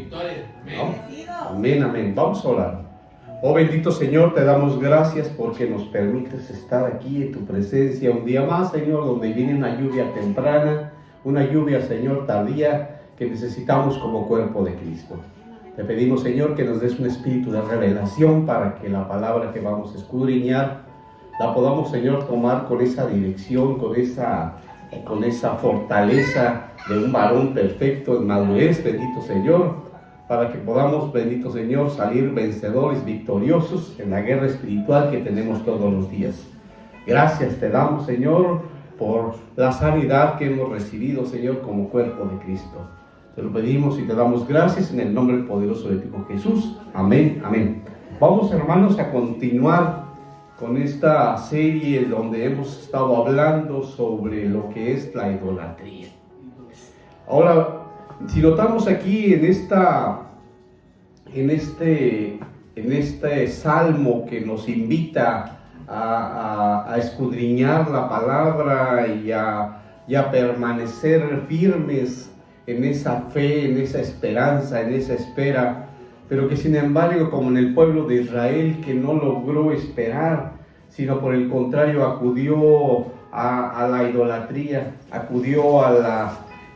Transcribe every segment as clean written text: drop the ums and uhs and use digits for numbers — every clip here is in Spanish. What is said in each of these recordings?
victoria. ¿No? Amén, amén. Vamos a orar. Oh bendito Señor, te damos gracias porque nos permites estar aquí en tu presencia un día más, Señor, donde viene una lluvia temprana, una lluvia, Señor, tardía que necesitamos como cuerpo de Cristo. Te pedimos, Señor, que nos des un espíritu de revelación para que la palabra que vamos a escudriñar la podamos, Señor, tomar con esa dirección, con esa fortaleza de un varón perfecto en madurez, bendito Señor, para que podamos, bendito Señor, salir vencedores, victoriosos en la guerra espiritual que tenemos todos los días. Gracias te damos, Señor, por la sanidad que hemos recibido, Señor, como cuerpo de Cristo. Te lo pedimos y te damos gracias en el nombre poderoso de tu Hijo Jesús. Amén, amén. Vamos, hermanos, a continuar con esta serie donde hemos estado hablando sobre lo que es la idolatría. Ahora, si notamos aquí en este salmo que nos invita a escudriñar la palabra y a permanecer firmes en esa fe, en esa esperanza, en esa espera, pero que sin embargo, como en el pueblo de Israel, que no logró esperar, sino por el contrario acudió a la idolatría, acudió a las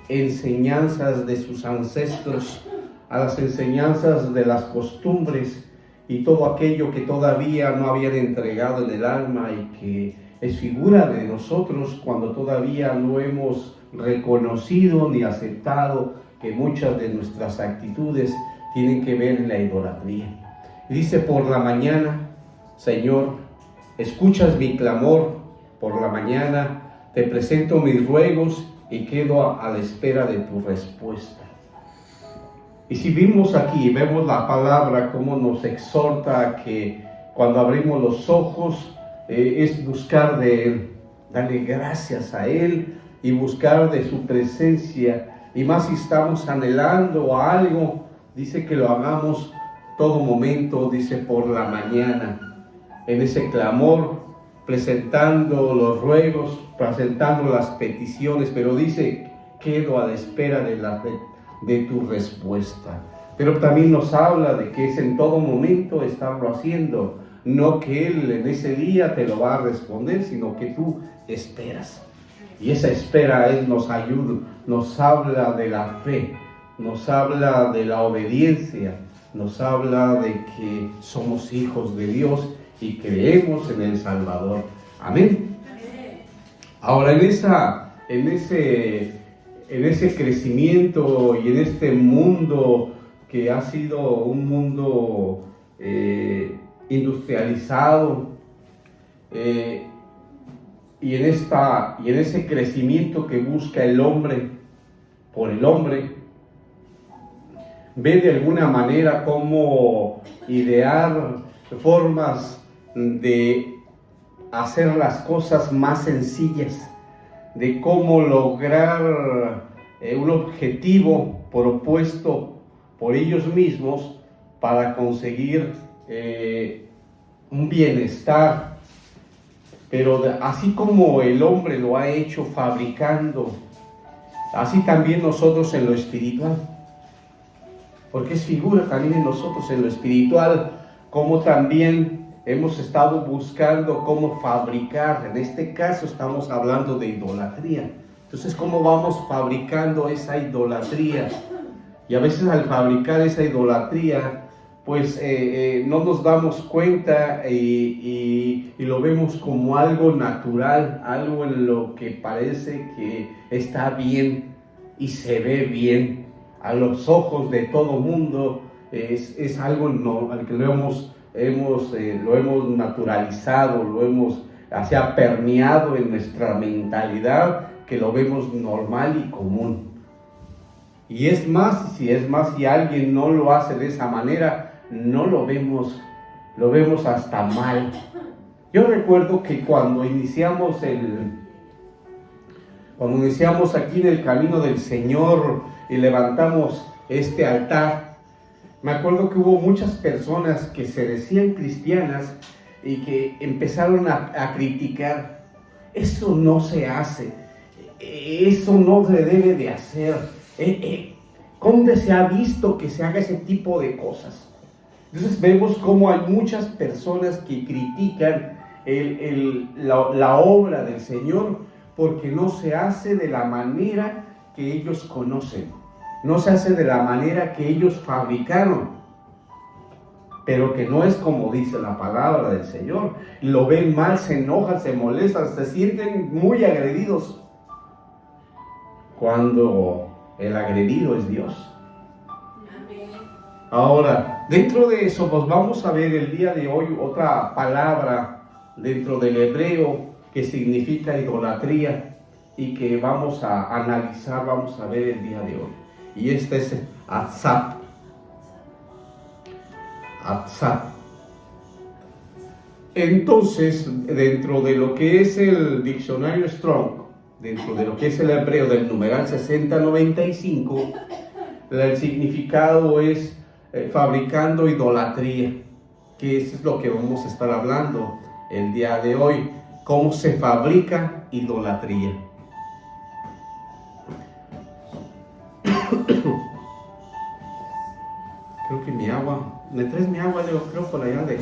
enseñanzas de sus ancestros, a las enseñanzas de las costumbres y todo aquello que todavía no habían entregado en el alma y que es figura de nosotros cuando todavía no hemos reconocido ni aceptado que muchas de nuestras actitudes tienen que ver en la idolatría. Y dice: por la mañana, Señor, escuchas mi clamor, por la mañana te presento mis ruegos y quedo a la espera de tu respuesta. Y si vimos la palabra, cómo nos exhorta a que cuando abrimos los ojos es buscar de Él, darle gracias a Él y buscar de su presencia. Y más si estamos anhelando algo, dice que lo hagamos todo momento, dice por la mañana, en ese clamor, presentando los ruegos, presentando las peticiones, pero dice, quedo a la espera de tu respuesta. Pero también nos habla de que es en todo momento estarlo haciendo, no que Él en ese día te lo va a responder, sino que tú esperas. Y esa espera Él nos ayuda, nos habla de la fe, nos habla de la obediencia, nos habla de que somos hijos de Dios y creemos en el Salvador. Amén. Ahora en ese crecimiento y en este mundo que ha sido un mundo industrializado, y en ese crecimiento que busca el hombre por el hombre, ve de alguna manera cómo idear formas de hacer las cosas más sencillas, de cómo lograr un objetivo propuesto por ellos mismos para conseguir un bienestar. Pero así como el hombre lo ha hecho fabricando, así también nosotros en lo espiritual. Porque es figura también en nosotros en lo espiritual, como también hemos estado buscando cómo fabricar. En este caso estamos hablando de idolatría. Entonces, ¿cómo vamos fabricando esa idolatría? Y a veces al fabricar esa idolatría, pues no nos damos cuenta y lo vemos como algo natural, algo en lo que parece que está bien y se ve bien a los ojos de todo mundo. Es algo al que lo hemos naturalizado, lo hemos permeado en nuestra mentalidad, que lo vemos normal y común. Y si alguien no lo hace de esa manera, no lo vemos hasta mal. Yo recuerdo que cuando iniciamos aquí en el camino del Señor y levantamos este altar, me acuerdo que hubo muchas personas que se decían cristianas y que empezaron a criticar. Eso no se hace, eso no se debe de hacer. ¿Dónde se ha visto que se haga ese tipo de cosas? Entonces vemos cómo hay muchas personas que critican la obra del Señor porque no se hace de la manera que ellos conocen, no se hace de la manera que ellos fabricaron, pero que no es como dice la palabra del Señor. Lo ven mal, se enojan, se molestan, se sienten muy agredidos, cuando el agredido es Dios. Ahora, dentro de eso, pues vamos a ver el día de hoy otra palabra dentro del hebreo que significa idolatría y que vamos a analizar, vamos a ver el día de hoy. Y este es atzat. Atzat. Entonces, dentro de lo que es el diccionario Strong, dentro de lo que es el hebreo del numeral 6095, el significado es fabricando idolatría, que eso es lo que vamos a estar hablando el día de hoy, cómo se fabrica idolatría. Creo que mi agua, ¿me traes mi agua? Yo creo por allá de...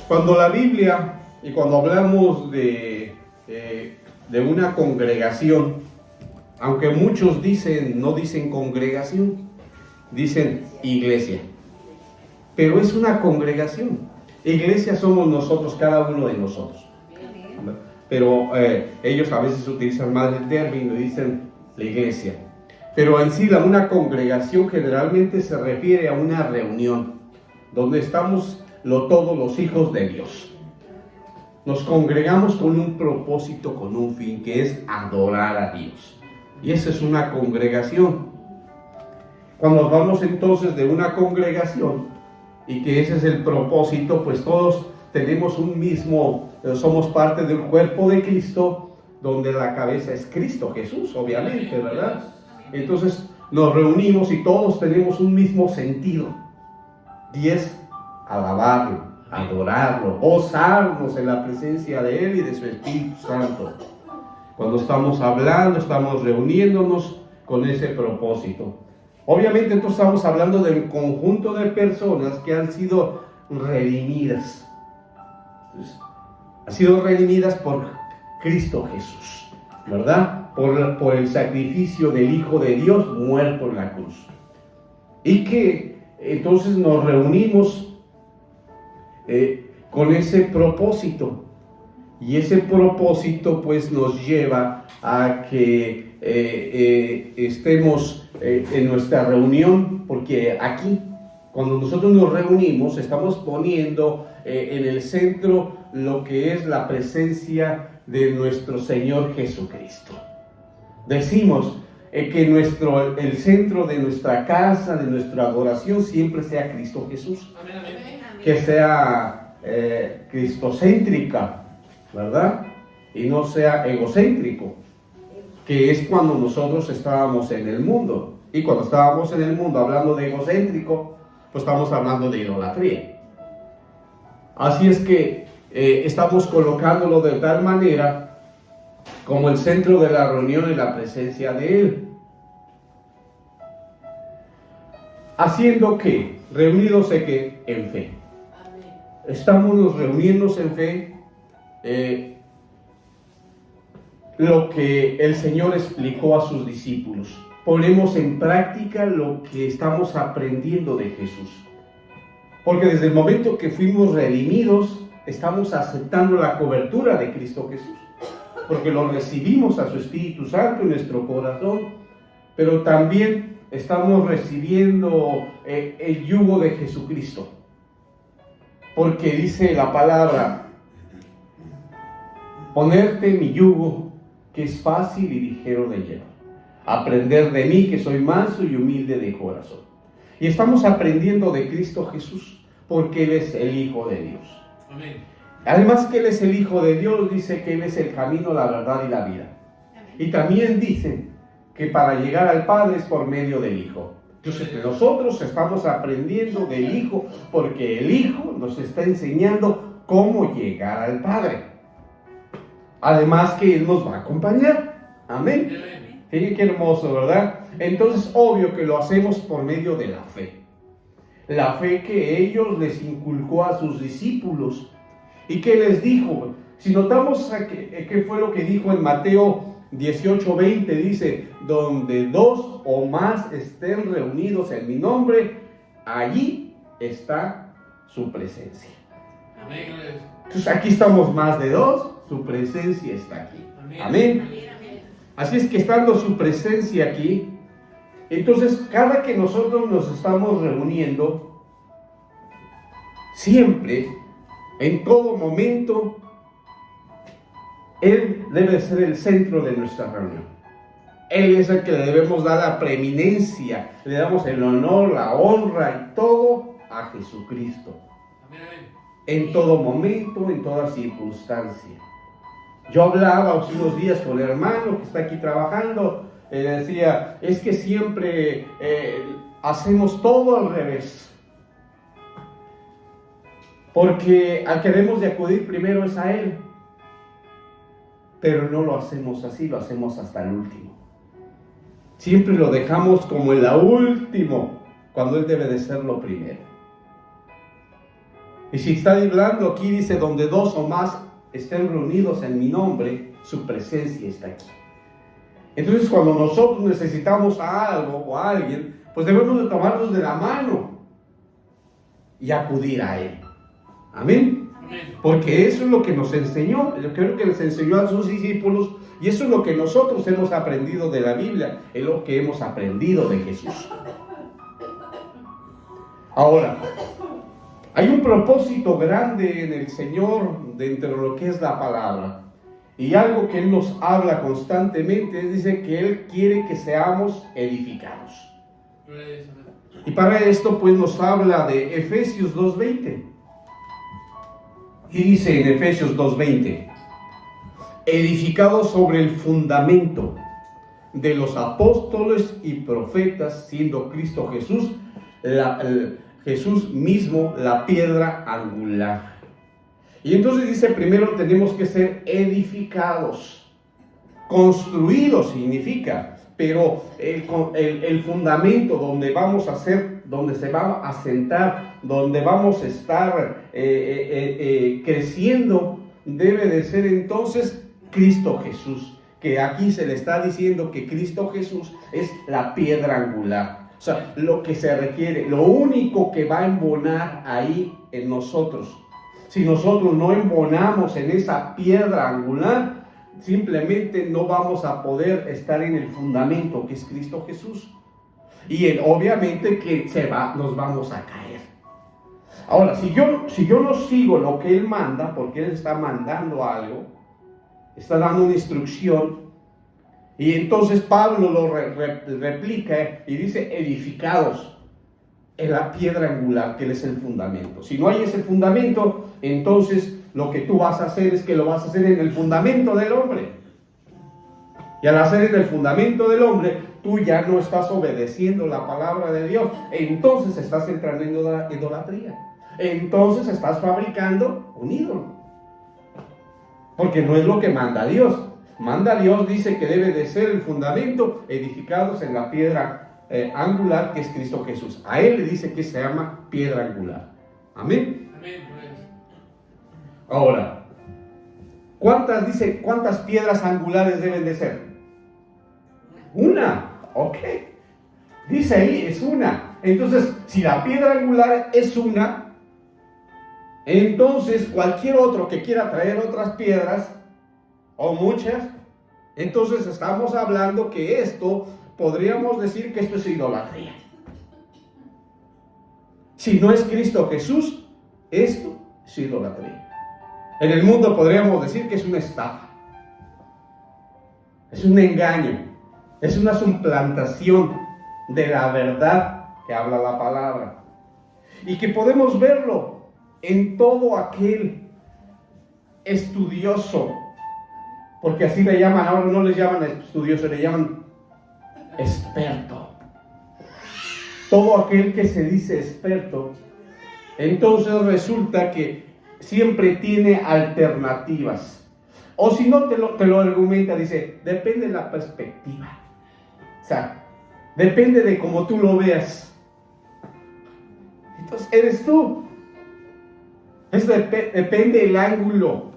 Cuando la Biblia, y cuando hablamos de una congregación, aunque muchos no dicen congregación, dicen iglesia, pero es una congregación. Iglesia somos nosotros, cada uno de nosotros, pero ellos a veces utilizan más el término y dicen la iglesia, pero en sí una congregación generalmente se refiere a una reunión donde estamos todos los hijos de Dios. Nos congregamos con un propósito, con un fin, que es adorar a Dios. Y esa es una congregación. Cuando hablamos entonces de una congregación, y que ese es el propósito, pues todos tenemos un mismo, somos parte del cuerpo de Cristo, donde la cabeza es Cristo Jesús, obviamente, ¿verdad? Entonces nos reunimos y todos tenemos un mismo sentido, y es alabarlo, adorarlo, gozarnos en la presencia de Él y de su Espíritu Santo. Cuando estamos hablando, estamos reuniéndonos con ese propósito. Obviamente entonces estamos hablando del conjunto de personas que han sido redimidas. Entonces, han sido redimidas por Cristo Jesús, ¿verdad? Por el sacrificio del Hijo de Dios muerto en la cruz. Y que entonces nos reunimos con ese propósito, y ese propósito pues nos lleva a que estemos en nuestra reunión, porque aquí cuando nosotros nos reunimos estamos poniendo en el centro lo que es la presencia de nuestro Señor Jesucristo. Decimos que el centro de nuestra casa, de nuestra adoración siempre sea Cristo Jesús. Amén, amén. Que sea cristocéntrica, ¿verdad? Y no sea egocéntrico, que es cuando nosotros estábamos en el mundo. Y cuando estábamos en el mundo hablando de egocéntrico, pues estamos hablando de idolatría. Así es que estamos colocándolo de tal manera como el centro de la reunión y la presencia de Él. Haciendo que, reunidos en fe. Estamos reuniéndonos en fe, lo que el Señor explicó a sus discípulos. Ponemos en práctica lo que estamos aprendiendo de Jesús. Porque desde el momento que fuimos redimidos, estamos aceptando la cobertura de Cristo Jesús. Porque lo recibimos a su Espíritu Santo en nuestro corazón, pero también estamos recibiendo el yugo de Jesucristo. Porque dice la palabra, ponerte mi yugo, que es fácil y ligero de llevar. Aprender de mí, que soy manso y humilde de corazón. Y estamos aprendiendo de Cristo Jesús, porque Él es el Hijo de Dios. Amén. Además que Él es el Hijo de Dios, dice que Él es el camino, la verdad y la vida. Amén. Y también dice que para llegar al Padre es por medio del Hijo. Entonces nosotros estamos aprendiendo del Hijo, porque el Hijo nos está enseñando cómo llegar al Padre. Además que Él nos va a acompañar. Amén. Qué hermoso, ¿verdad? Entonces, obvio que lo hacemos por medio de la fe. La fe que ellos les inculcó a sus discípulos. ¿Y qué les dijo? Si notamos qué fue lo que dijo en Mateo 18:20, dice, donde dos o más estén reunidos en mi nombre, allí está su presencia. Amén. Entonces aquí estamos más de dos, su presencia está aquí. Amén. Así es que estando su presencia aquí, entonces cada que nosotros nos estamos reuniendo, siempre, en todo momento, Él debe ser el centro de nuestra reunión. Él es el que le debemos dar la preeminencia, le damos el honor, la honra y todo a Jesucristo. En todo momento, en toda circunstancia. Yo hablaba hace unos días con el hermano que está aquí trabajando, decía, es que siempre hacemos todo al revés. Porque al que debemos de acudir primero es a Él. Pero no lo hacemos así, lo hacemos hasta el último. Siempre lo dejamos como el último, cuando Él debe de ser lo primero. Y si está hablando aquí, dice, donde dos o más estén reunidos en mi nombre, su presencia está aquí. Entonces, cuando nosotros necesitamos a algo o a alguien, pues debemos de tomarnos de la mano y acudir a Él. Amén. Porque eso es lo que nos enseñó, lo que les enseñó a sus discípulos, y eso es lo que nosotros hemos aprendido de la Biblia, es lo que hemos aprendido de Jesús. Ahora, hay un propósito grande en el Señor dentro de lo que es la palabra, y algo que Él nos habla constantemente, dice que Él quiere que seamos edificados. Y para esto pues nos habla de Efesios 2:20. Y dice en Efesios 2:20, edificados sobre el fundamento de los apóstoles y profetas, siendo Cristo Jesús, Jesús mismo la piedra angular. Y entonces dice, primero tenemos que ser edificados. Construidos significa, pero el fundamento donde vamos a ser, donde se va a sentar, donde vamos a estar creciendo, debe de ser entonces Cristo Jesús, que aquí se le está diciendo que Cristo Jesús es la piedra angular. O sea, lo que se requiere, lo único que va a embonar ahí en nosotros. Si nosotros no embonamos en esa piedra angular, simplemente no vamos a poder estar en el fundamento que es Cristo Jesús. Y obviamente que nos vamos a caer. Ahora, si yo no sigo lo que Él manda, porque Él está mandando algo, está dando una instrucción, y entonces Pablo lo replica y dice, edificados en la piedra angular, que es el fundamento. Si no hay ese fundamento, entonces lo que tú vas a hacer es que lo vas a hacer en el fundamento del hombre. Y al hacer en el fundamento del hombre, tú ya no estás obedeciendo la palabra de Dios. Entonces estás entrando en idolatría. Entonces estás fabricando un ídolo. Porque no es lo que manda Dios. Manda Dios, dice que debe de ser el fundamento edificados en la piedra angular, que es Cristo Jesús. A Él le dice que se llama piedra angular. Amén. Amén. Ahora, ¿cuántas piedras angulares deben de ser? Una. Ok. Dice ahí, es una. Entonces, si la piedra angular es una, entonces cualquier otro que quiera traer otras piedras, o muchas, entonces estamos hablando que esto, podríamos decir que esto es idolatría. Si no es Cristo Jesús, esto es idolatría. En el mundo podríamos decir que es una estafa, es un engaño, es una suplantación de la verdad que habla la palabra. Y que podemos verlo en todo aquel estudioso, porque así le llaman, ahora no le llaman estudioso, le llaman experto. Todo aquel que se dice experto, entonces resulta que siempre tiene alternativas. O si no, te lo argumenta, dice, depende de la perspectiva. O sea, Depende de cómo tú lo veas. Entonces, eres tú. Depende del ángulo.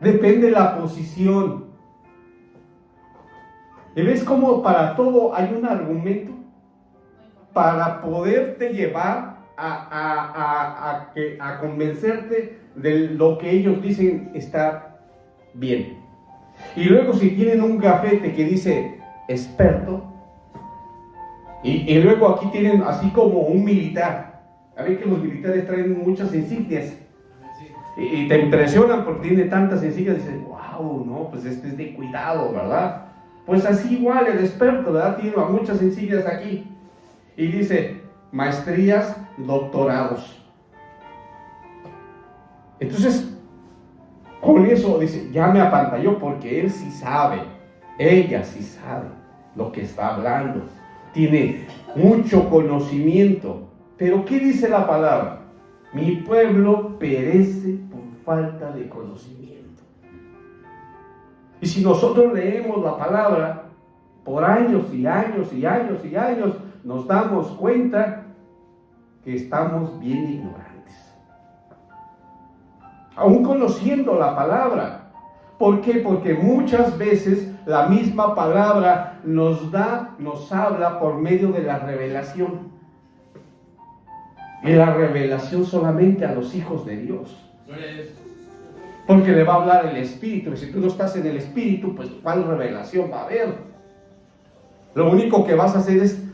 Depende la posición. ¿Y ves cómo para todo hay un argumento? Para poderte llevar a convencerte de lo que ellos dicen está bien. Y luego si tienen un gafete que dice experto, y luego aquí tienen así como un militar. A ver que los militares traen muchas insignias. Y te impresionan porque tiene tantas insignias. Dices, wow, no, pues este es de cuidado, ¿verdad? Pues así igual el experto, ¿verdad? Tiene muchas insignias aquí. Y dice, maestrías, doctorados. Entonces, con eso dice, ya me apantalló porque él sí sabe, ella sí sabe lo que está hablando. Tiene mucho conocimiento. Pero ¿qué dice la palabra? Mi pueblo perece por falta de conocimiento. Y si nosotros leemos la palabra por años y años y años y años, nos damos cuenta que estamos bien ignorantes. Aún conociendo la palabra. ¿Por qué? Porque muchas veces la misma palabra nos habla por medio de la revelación. Y la revelación solamente a los hijos de Dios. Porque le va a hablar el Espíritu. Y si tú no estás en el Espíritu, pues ¿cuál revelación va a haber? Lo único que vas a hacer es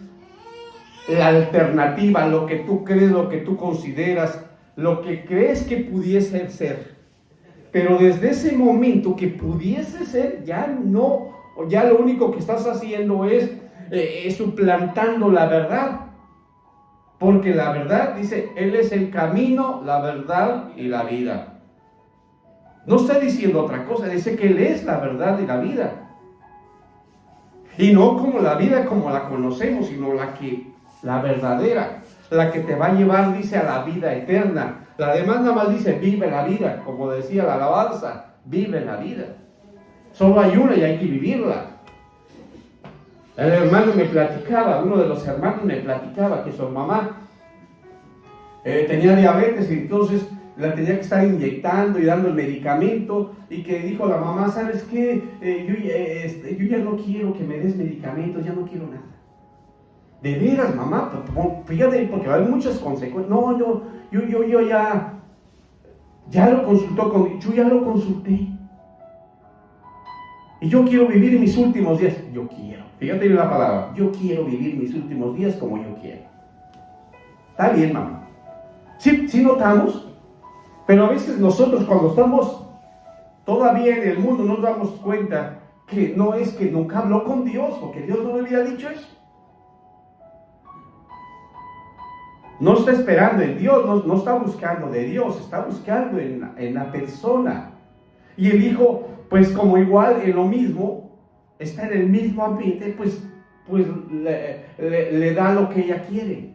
la alternativa, lo que tú crees, lo que tú consideras, lo que crees que pudiese ser. Pero desde ese momento que pudiese ser, ya no, ya lo único que estás haciendo es suplantando la verdad. Porque la verdad, dice, Él es el camino, la verdad y la vida. No está diciendo otra cosa, dice que Él es la verdad y la vida. Y no como la vida como la conocemos, sino la verdadera, la que te va a llevar, dice, a la vida eterna. La demás nada más dice, vive la vida, como decía la alabanza, vive la vida. Solo hay una y hay que vivirla. El hermano me platicaba, uno de los hermanos me platicaba que su mamá tenía diabetes y entonces la tenía que estar inyectando y dando el medicamento y que dijo la mamá, ¿sabes qué? Yo ya no quiero que me des medicamentos, ya no quiero nada. De veras, mamá, fíjate, porque hay muchas consecuencias. No, yo ya lo consultó yo ya lo consulté. Y yo quiero vivir mis últimos días. Yo quiero. Fíjate la palabra. Yo quiero vivir mis últimos días como yo quiero. Está bien, mamá. Sí notamos. Pero a veces nosotros cuando estamos todavía en el mundo nos damos cuenta que no es que nunca habló con Dios, porque Dios no le había dicho eso. No está esperando en Dios, no está buscando de Dios, está buscando en la persona. Y el hijo, pues como igual en lo mismo, está en el mismo ambiente, pues le da lo que ella quiere.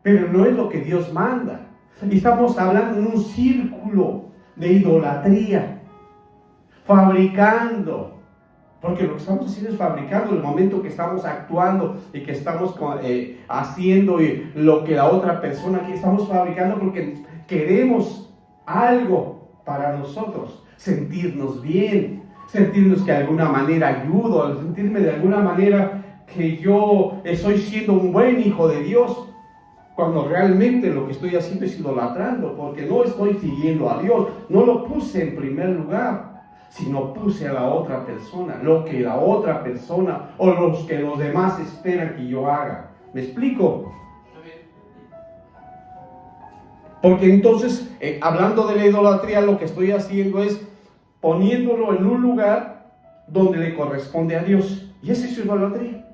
Pero no es lo que Dios manda. Y estamos hablando en un círculo de idolatría, fabricando. Porque lo que estamos haciendo es fabricando el momento que estamos actuando y que estamos haciendo lo que la otra persona quiere. Estamos fabricando porque queremos algo para nosotros, sentirnos bien, sentirnos que de alguna manera ayudo, sentirme de alguna manera que yo estoy siendo un buen hijo de Dios, cuando realmente lo que estoy haciendo es idolatrando, porque no estoy siguiendo a Dios, no lo puse en primer lugar, sino puse a la otra persona, lo que la otra persona o los que los demás esperan que yo haga. ¿Me explico? Porque entonces, hablando de la idolatría, lo que estoy haciendo es poniéndolo en un lugar donde le corresponde a Dios. Y esa es su idolatría.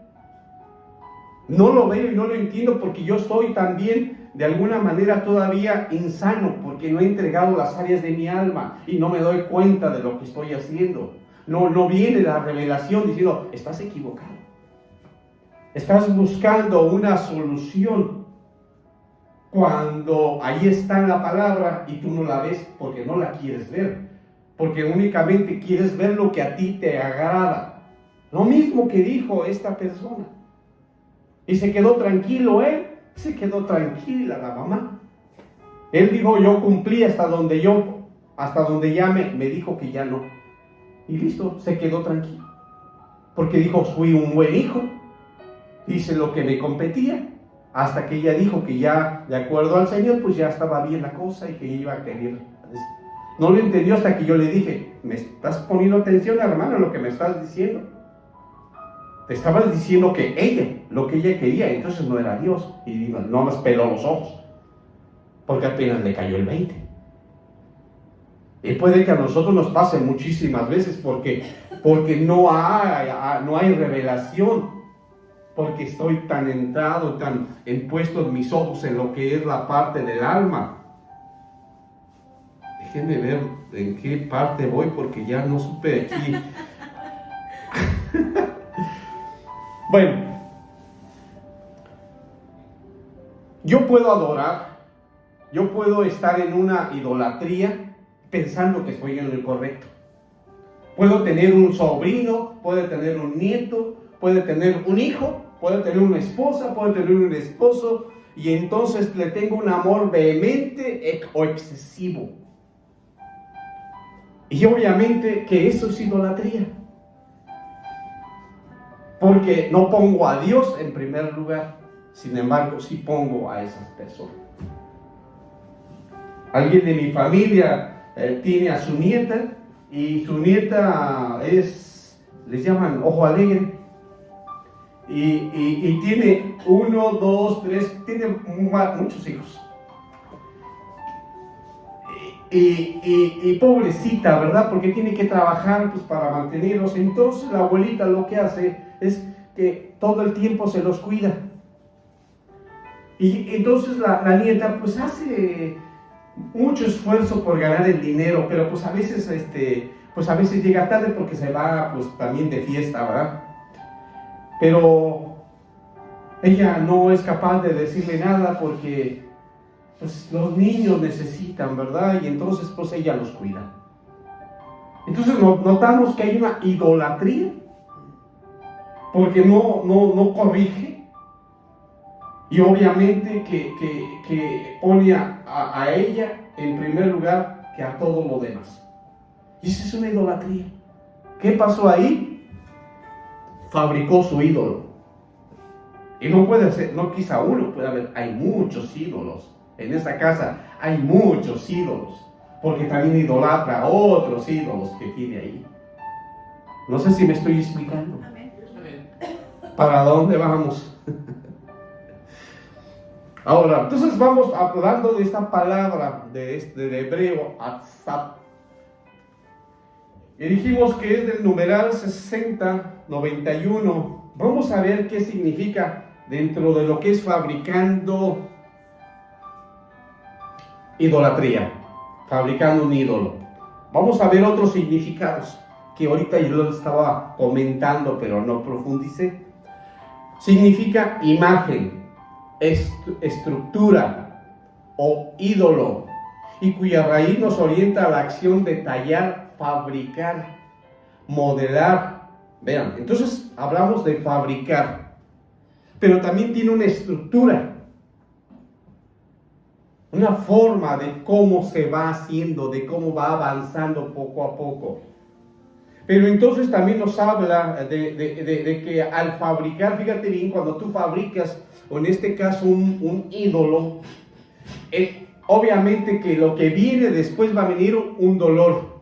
No lo veo y no lo entiendo porque yo estoy también de alguna manera todavía insano porque no he entregado las áreas de mi alma y no me doy cuenta de lo que estoy haciendo. No viene la revelación diciendo, estás equivocado. Estás buscando una solución cuando ahí está en la palabra y tú no la ves porque no la quieres ver. Porque únicamente quieres ver lo que a ti te agrada. Lo mismo que dijo esta persona. Y se quedó tranquilo él, se quedó tranquila la mamá. Él dijo, yo cumplí hasta donde ya me dijo que ya no. Y listo, se quedó tranquilo. Porque dijo, fui un buen hijo, hice lo que me competía. Hasta que ella dijo que ya, de acuerdo al Señor, pues ya estaba bien la cosa y que iba a querer. No lo entendió hasta que yo le dije, ¿me estás poniendo atención, hermano, a lo que me estás diciendo? Te estabas diciendo que ella, lo que ella quería, entonces no era Dios. Y no más peló los ojos, porque apenas le cayó el 20. Y puede que a nosotros nos pase muchísimas veces porque no hay revelación, porque estoy tan entrado, tan puestos mis ojos en lo que es la parte del alma. Déjenme ver en qué parte voy, porque ya no supe aquí. Bueno, yo puedo adorar, yo puedo estar en una idolatría pensando que estoy en lo correcto. Puedo tener un sobrino, puedo tener un nieto, puedo tener un hijo, puedo tener una esposa, puedo tener un esposo, y entonces le tengo un amor vehemente o excesivo. Y obviamente que eso es idolatría. Porque no pongo a Dios en primer lugar, sin embargo sí pongo a esas personas. Alguien de mi familia tiene a su nieta, y su nieta les llaman ojo alegre, y tiene 1, 2, 3, tiene muchos hijos. Y pobrecita, ¿verdad? Porque tiene que trabajar pues, para mantenerlos. Entonces la abuelita lo que hace es que todo el tiempo se los cuida. Y entonces la nieta pues hace mucho esfuerzo por ganar el dinero, pero pues a veces llega tarde porque se va pues también de fiesta, ¿verdad? Pero ella no es capaz de decirle nada porque pues los niños necesitan, ¿verdad? Y entonces pues ella los cuida. Entonces notamos que hay una idolatría porque no corrige, y obviamente que pone a ella en primer lugar que a todo lo demás. Y esa es una idolatría. ¿Qué pasó ahí? Fabricó su ídolo. Y no puede ser, no quizá uno puede haber, hay muchos ídolos. En esta casa hay muchos ídolos, porque también idolatra a otros ídolos que tiene ahí. No sé si me estoy explicando. Amén. ¿Para dónde vamos? Ahora, entonces vamos hablando de esta palabra de hebreo, atzap. Y dijimos que es del numeral 6091. Vamos a ver qué significa dentro de lo que es fabricando idolatría, fabricando un ídolo. Vamos a ver otros significados que ahorita yo lo estaba comentando, pero no profundicé. Significa imagen, estructura o ídolo, y cuya raíz nos orienta a la acción de tallar, fabricar, modelar. Vean, entonces hablamos de fabricar, pero también tiene una estructura, una forma de cómo se va haciendo, de cómo va avanzando poco a poco. Pero entonces también nos habla de que al fabricar, fíjate bien, cuando tú fabricas, o en este caso un ídolo, obviamente que lo que viene después va a venir un dolor.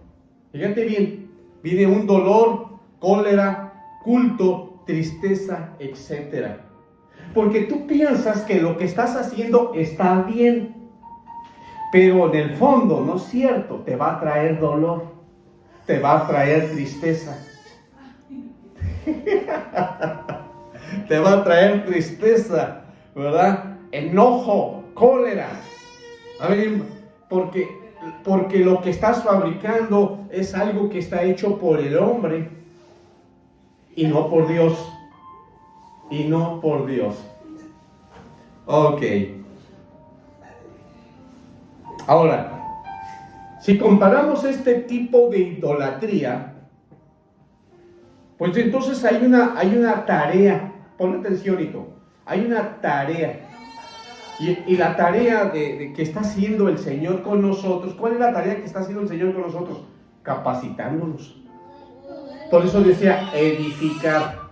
Fíjate bien, viene un dolor, cólera, culto, tristeza, etc. Porque tú piensas que lo que estás haciendo está bien, pero en el fondo no es cierto, te va a traer dolor, te va a traer tristeza. Te va a traer tristeza, ¿verdad? Enojo, cólera. A ver, porque lo que estás fabricando es algo que está hecho por el hombre y no por Dios. Y no por Dios. Ok. Ahora, si comparamos este tipo de idolatría, Pues entonces hay una tarea. Pon atención, hijo. Hay una tarea. Y la tarea que está haciendo el Señor con nosotros, ¿cuál es la tarea que está haciendo el Señor con nosotros? Capacitándonos. Por eso decía edificar,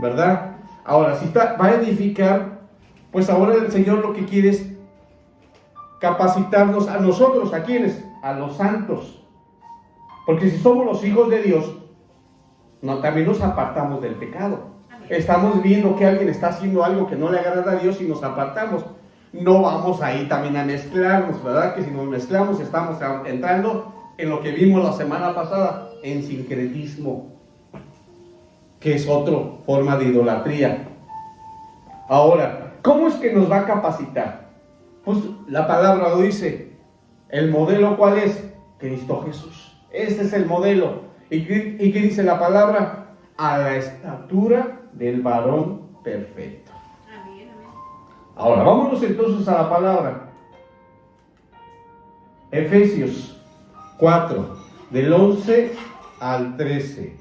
¿verdad? Ahora, si va a edificar, pues ahora el Señor lo que quiere es capacitarnos a nosotros, ¿a quiénes? A los santos. Porque si somos los hijos de Dios, también nos apartamos del pecado. Estamos viendo que alguien está haciendo algo que no le agrada a Dios y nos apartamos. No vamos ahí también a mezclarnos, ¿verdad? Que si nos mezclamos estamos entrando en lo que vimos la semana pasada, en sincretismo, que es otra forma de idolatría. Ahora, ¿cómo es que nos va a capacitar? Pues la palabra lo dice. ¿El modelo cuál es? Cristo Jesús. Ese es el modelo. ¿Y qué dice la palabra? A la estatura del varón perfecto. Amén, amén. Ahora, vámonos entonces a la palabra. Efesios 4, del 11 al 13.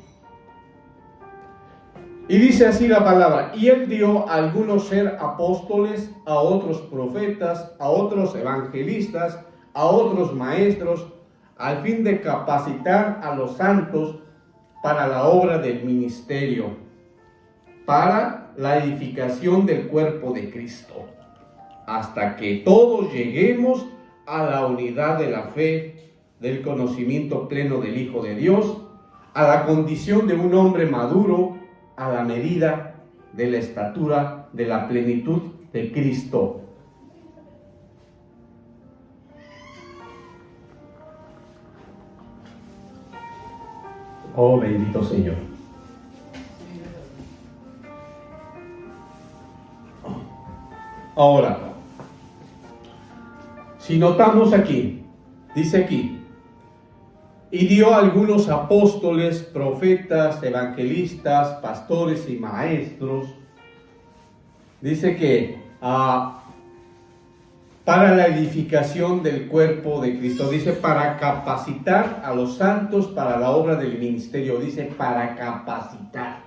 Y dice así la palabra: y él dio a algunos ser apóstoles, a otros profetas, a otros evangelistas, a otros maestros, al fin de capacitar a los santos para la obra del ministerio, para la edificación del cuerpo de Cristo, hasta que todos lleguemos a la unidad de la fe, del conocimiento pleno del Hijo de Dios, a la condición de un hombre maduro, a la medida de la estatura de la plenitud de Cristo. Oh, bendito Señor. Ahora, si notamos aquí, dice aquí, y dio a algunos apóstoles, profetas, evangelistas, pastores y maestros. Dice que para la edificación del cuerpo de Cristo. Dice para capacitar a los santos para la obra del ministerio. Dice para capacitar.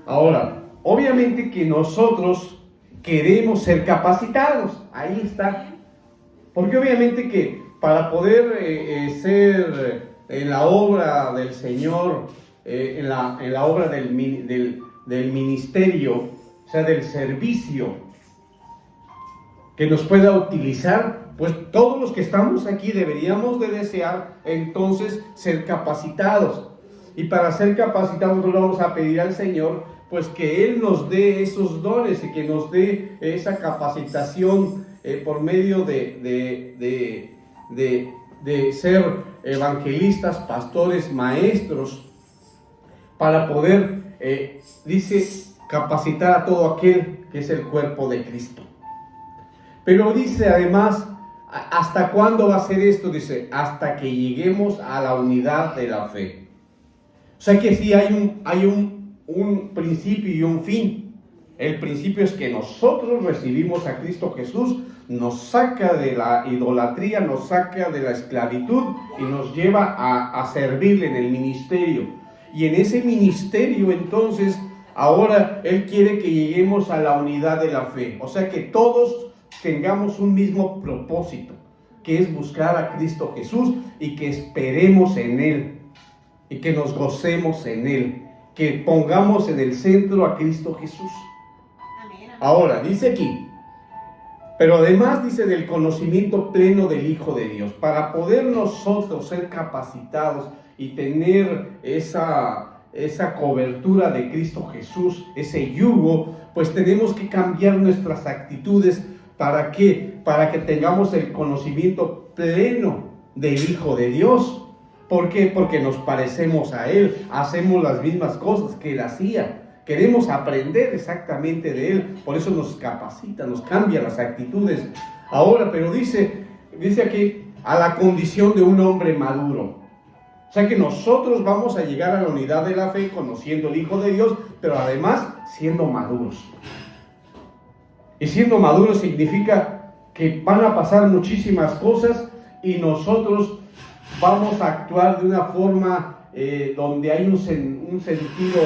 Ahora, obviamente que nosotros queremos ser capacitados. Ahí está. Porque obviamente que para poder ser en la obra del Señor, en la obra del ministerio, o sea, del servicio que nos pueda utilizar, pues todos los que estamos aquí deberíamos de desear entonces ser capacitados. Y para ser capacitados nosotros vamos a pedir al Señor pues que Él nos dé esos dones y que nos dé esa capacitación por medio de ser evangelistas, pastores, maestros, para poder, dice, capacitar a todo aquel que es el cuerpo de Cristo. Pero dice además, ¿hasta cuándo va a ser esto? Dice, hasta que lleguemos a la unidad de la fe. O sea que sí hay un principio y un fin. El principio es que nosotros recibimos a Cristo Jesús, nos saca de la idolatría, nos saca de la esclavitud y nos lleva a servirle en el ministerio. Y en ese ministerio entonces, ahora Él quiere que lleguemos a la unidad de la fe. O sea que todos tengamos un mismo propósito, que es buscar a Cristo Jesús y que esperemos en Él y que nos gocemos en Él, que pongamos en el centro a Cristo Jesús. Amén. Ahora, dice aquí, pero además dice del conocimiento pleno del Hijo de Dios, para poder nosotros ser capacitados y tener esa cobertura de Cristo Jesús, ese yugo, pues tenemos que cambiar nuestras actitudes. ¿Para qué? Para que tengamos el conocimiento pleno del Hijo de Dios. ¿Por qué? Porque nos parecemos a Él, hacemos las mismas cosas que Él hacía. Queremos aprender exactamente de Él, por eso nos capacita, nos cambia las actitudes. Ahora, pero dice aquí, a la condición de un hombre maduro. O sea que nosotros vamos a llegar a la unidad de la fe conociendo al Hijo de Dios, pero además siendo maduros. Y siendo maduros significa que van a pasar muchísimas cosas y nosotros vamos a actuar de una forma donde hay un sentido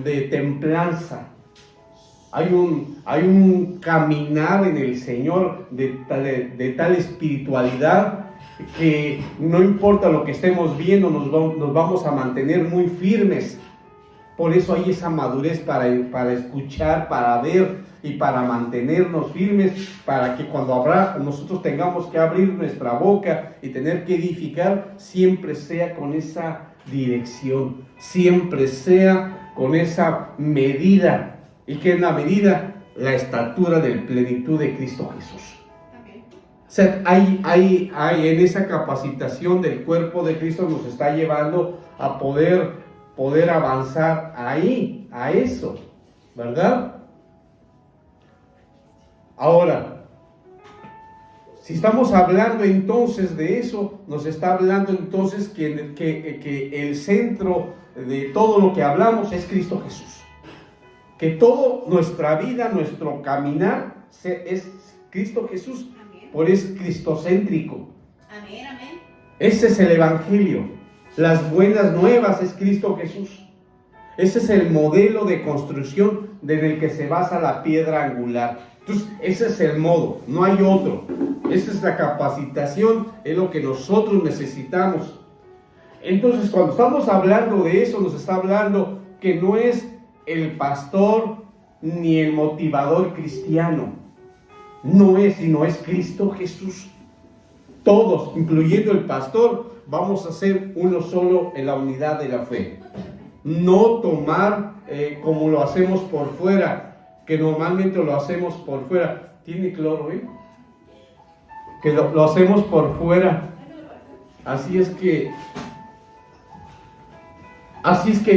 de templanza. Hay un caminar en el Señor de tal espiritualidad que no importa lo que estemos viendo, nos vamos a mantener muy firmes. Por eso hay esa madurez para escuchar, para ver y para mantenernos firmes, para que cuando nosotros tengamos que abrir nuestra boca y tener que edificar, siempre sea con esa dirección, siempre sea con esa medida. ¿Y qué es la medida? La estatura de plenitud de Cristo Jesús. O sea, hay en esa capacitación del cuerpo de Cristo nos está llevando a poder avanzar ahí, a eso, ¿verdad? Ahora, si estamos hablando entonces de eso, nos está hablando entonces que el centro de todo lo que hablamos es Cristo Jesús. Que toda nuestra vida, nuestro caminar es Cristo Jesús, por es cristocéntrico. Amén, amén. Ese es el Evangelio. Las buenas nuevas es Cristo Jesús. Ese es el modelo de construcción en el que se basa la piedra angular. Entonces, ese es el modo, no hay otro. Esa es la capacitación, es lo que nosotros necesitamos. Entonces, cuando estamos hablando de eso, nos está hablando que no es el pastor ni el motivador cristiano. No es, sino es Cristo Jesús. Todos, incluyendo el pastor, vamos a ser uno solo en la unidad de la fe. No tomar como lo hacemos por fuera, que normalmente lo hacemos por fuera. ¿Tiene cloro, que lo hacemos por fuera? Así es que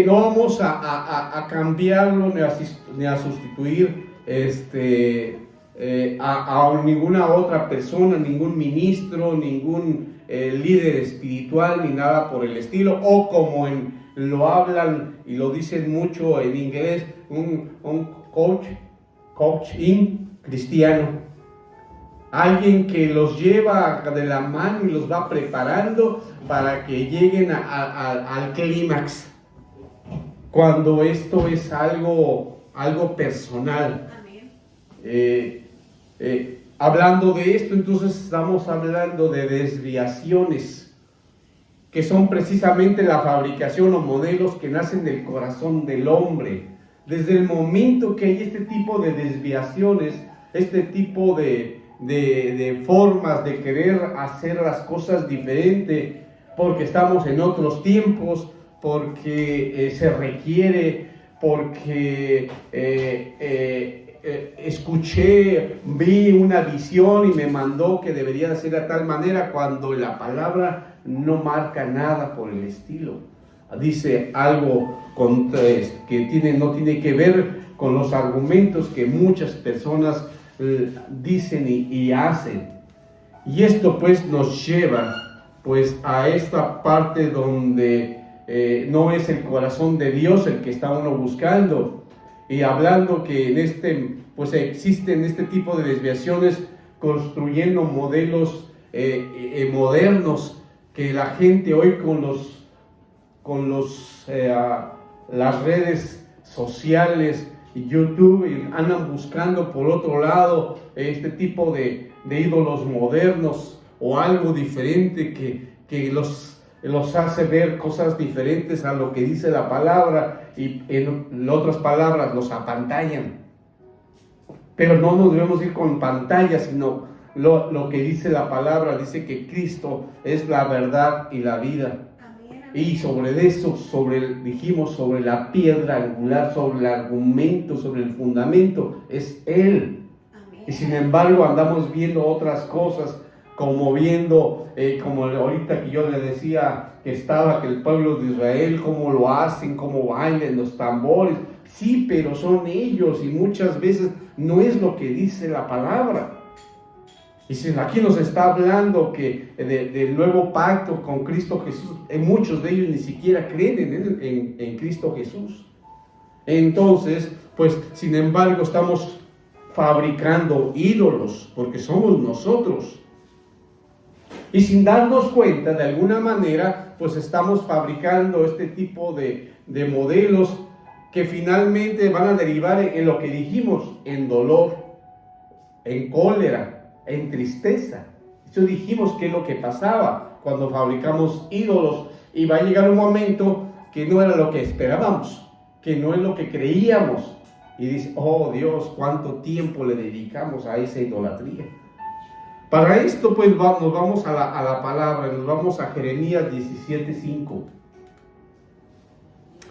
no vamos a cambiarlo ni a sustituir a ninguna otra persona, ningún ministro, ningún líder espiritual, ni nada por el estilo, o como lo hablan y lo dicen mucho en inglés, un coaching cristiano. Alguien que los lleva de la mano y los va preparando para que lleguen al clímax. Cuando esto es algo personal. Hablando de esto, entonces estamos hablando de desviaciones, que son precisamente la fabricación o modelos que nacen del corazón del hombre. Desde el momento que hay este tipo de desviaciones, este tipo de formas de querer hacer las cosas diferente, porque estamos en otros tiempos, porque se requiere, porque vi una visión y me mandó que debería de ser de tal manera, cuando la palabra no marca nada por el estilo. Dice algo que no tiene que ver con los argumentos que muchas personas dicen y hacen. Y esto pues nos lleva pues a esta parte donde no es el corazón de Dios el que está uno buscando. Y hablando que pues existen este tipo de desviaciones, construyendo modelos modernos, que la gente hoy con las redes sociales y YouTube andan buscando por otro lado este tipo de ídolos modernos o algo diferente que los hace ver cosas diferentes a lo que dice la palabra, y en otras palabras los apantallan. Pero no nos debemos ir con pantallas, sino lo que dice la palabra. Dice que Cristo es la verdad y la vida. Amén. Y sobre eso, dijimos, sobre la piedra angular, sobre el argumento, sobre el fundamento, es Él. Amén. Y sin embargo andamos viendo otras cosas, como ahorita que yo le decía que el pueblo de Israel, cómo lo hacen, cómo bailan los tambores. Sí, pero son ellos, y muchas veces no es lo que dice la palabra. Y si aquí nos está hablando que del nuevo pacto con Cristo Jesús, muchos de ellos ni siquiera creen en Cristo Jesús. Entonces, pues, sin embargo, estamos fabricando ídolos, porque somos nosotros. Y sin darnos cuenta, de alguna manera, pues estamos fabricando este tipo de modelos que finalmente van a derivar en lo que dijimos, en dolor, en cólera, en tristeza. Eso dijimos que es lo que pasaba cuando fabricamos ídolos, y va a llegar un momento que no era lo que esperábamos, que no es lo que creíamos, y dice, oh Dios, cuánto tiempo le dedicamos a esa idolatría. Para esto pues nos vamos a la palabra, nos vamos a Jeremías 17:5.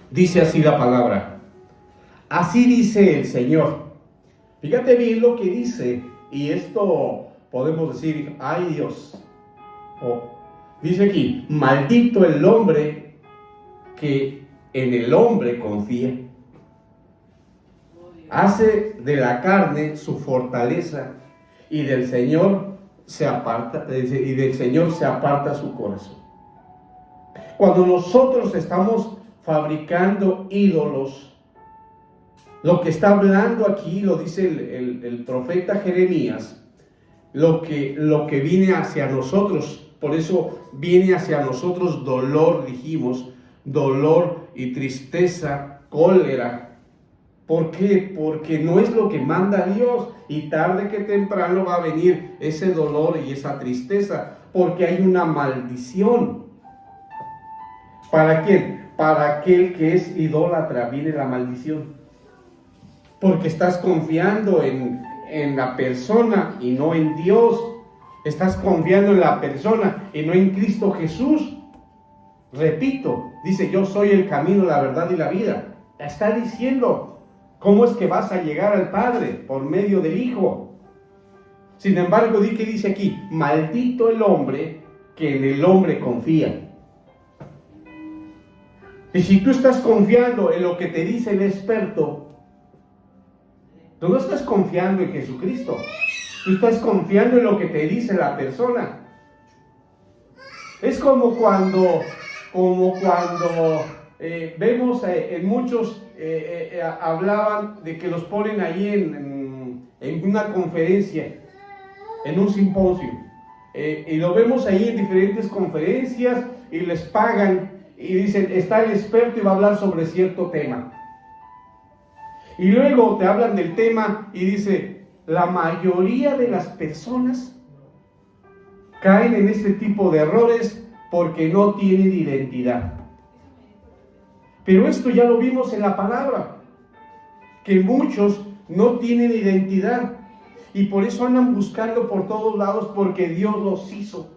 Dice así la palabra: así dice el Señor. Fíjate bien lo que dice, y esto podemos decir, ay Dios. Dice aquí, maldito el hombre que en el hombre confía. Hace de la carne su fortaleza, y del Señor se aparta su corazón. Cuando nosotros estamos fabricando ídolos, lo que está hablando aquí, lo dice el profeta Jeremías, lo que viene hacia nosotros, por eso viene hacia nosotros dolor, dijimos, dolor y tristeza, cólera. ¿Por qué? Porque no es lo que manda Dios, y tarde que temprano va a venir ese dolor y esa tristeza, porque hay una maldición. ¿Para quién? Para aquel que es idólatra viene la maldición, porque estás confiando en la persona y no en Dios. Estás confiando en la persona y no en Cristo Jesús. Repito, dice, yo soy el camino, la verdad y la vida. Está diciendo, ¿cómo es que vas a llegar al Padre? Por medio del Hijo. Sin embargo, ¿qué dice aquí? Maldito el hombre que en el hombre confía. Y si tú estás confiando en lo que te dice el experto, tú no estás confiando en Jesucristo. Tú estás confiando en lo que te dice la persona. Es como cuando vemos en muchos hablaban de que los ponen ahí en una conferencia, en un simposio, y lo vemos ahí en diferentes conferencias y les pagan y dicen, está el experto y va a hablar sobre cierto tema, y luego te hablan del tema y dice, la mayoría de las personas caen en este tipo de errores porque no tienen identidad. Pero esto ya lo vimos en la palabra, que muchos no tienen identidad y por eso andan buscando por todos lados, porque Dios los hizo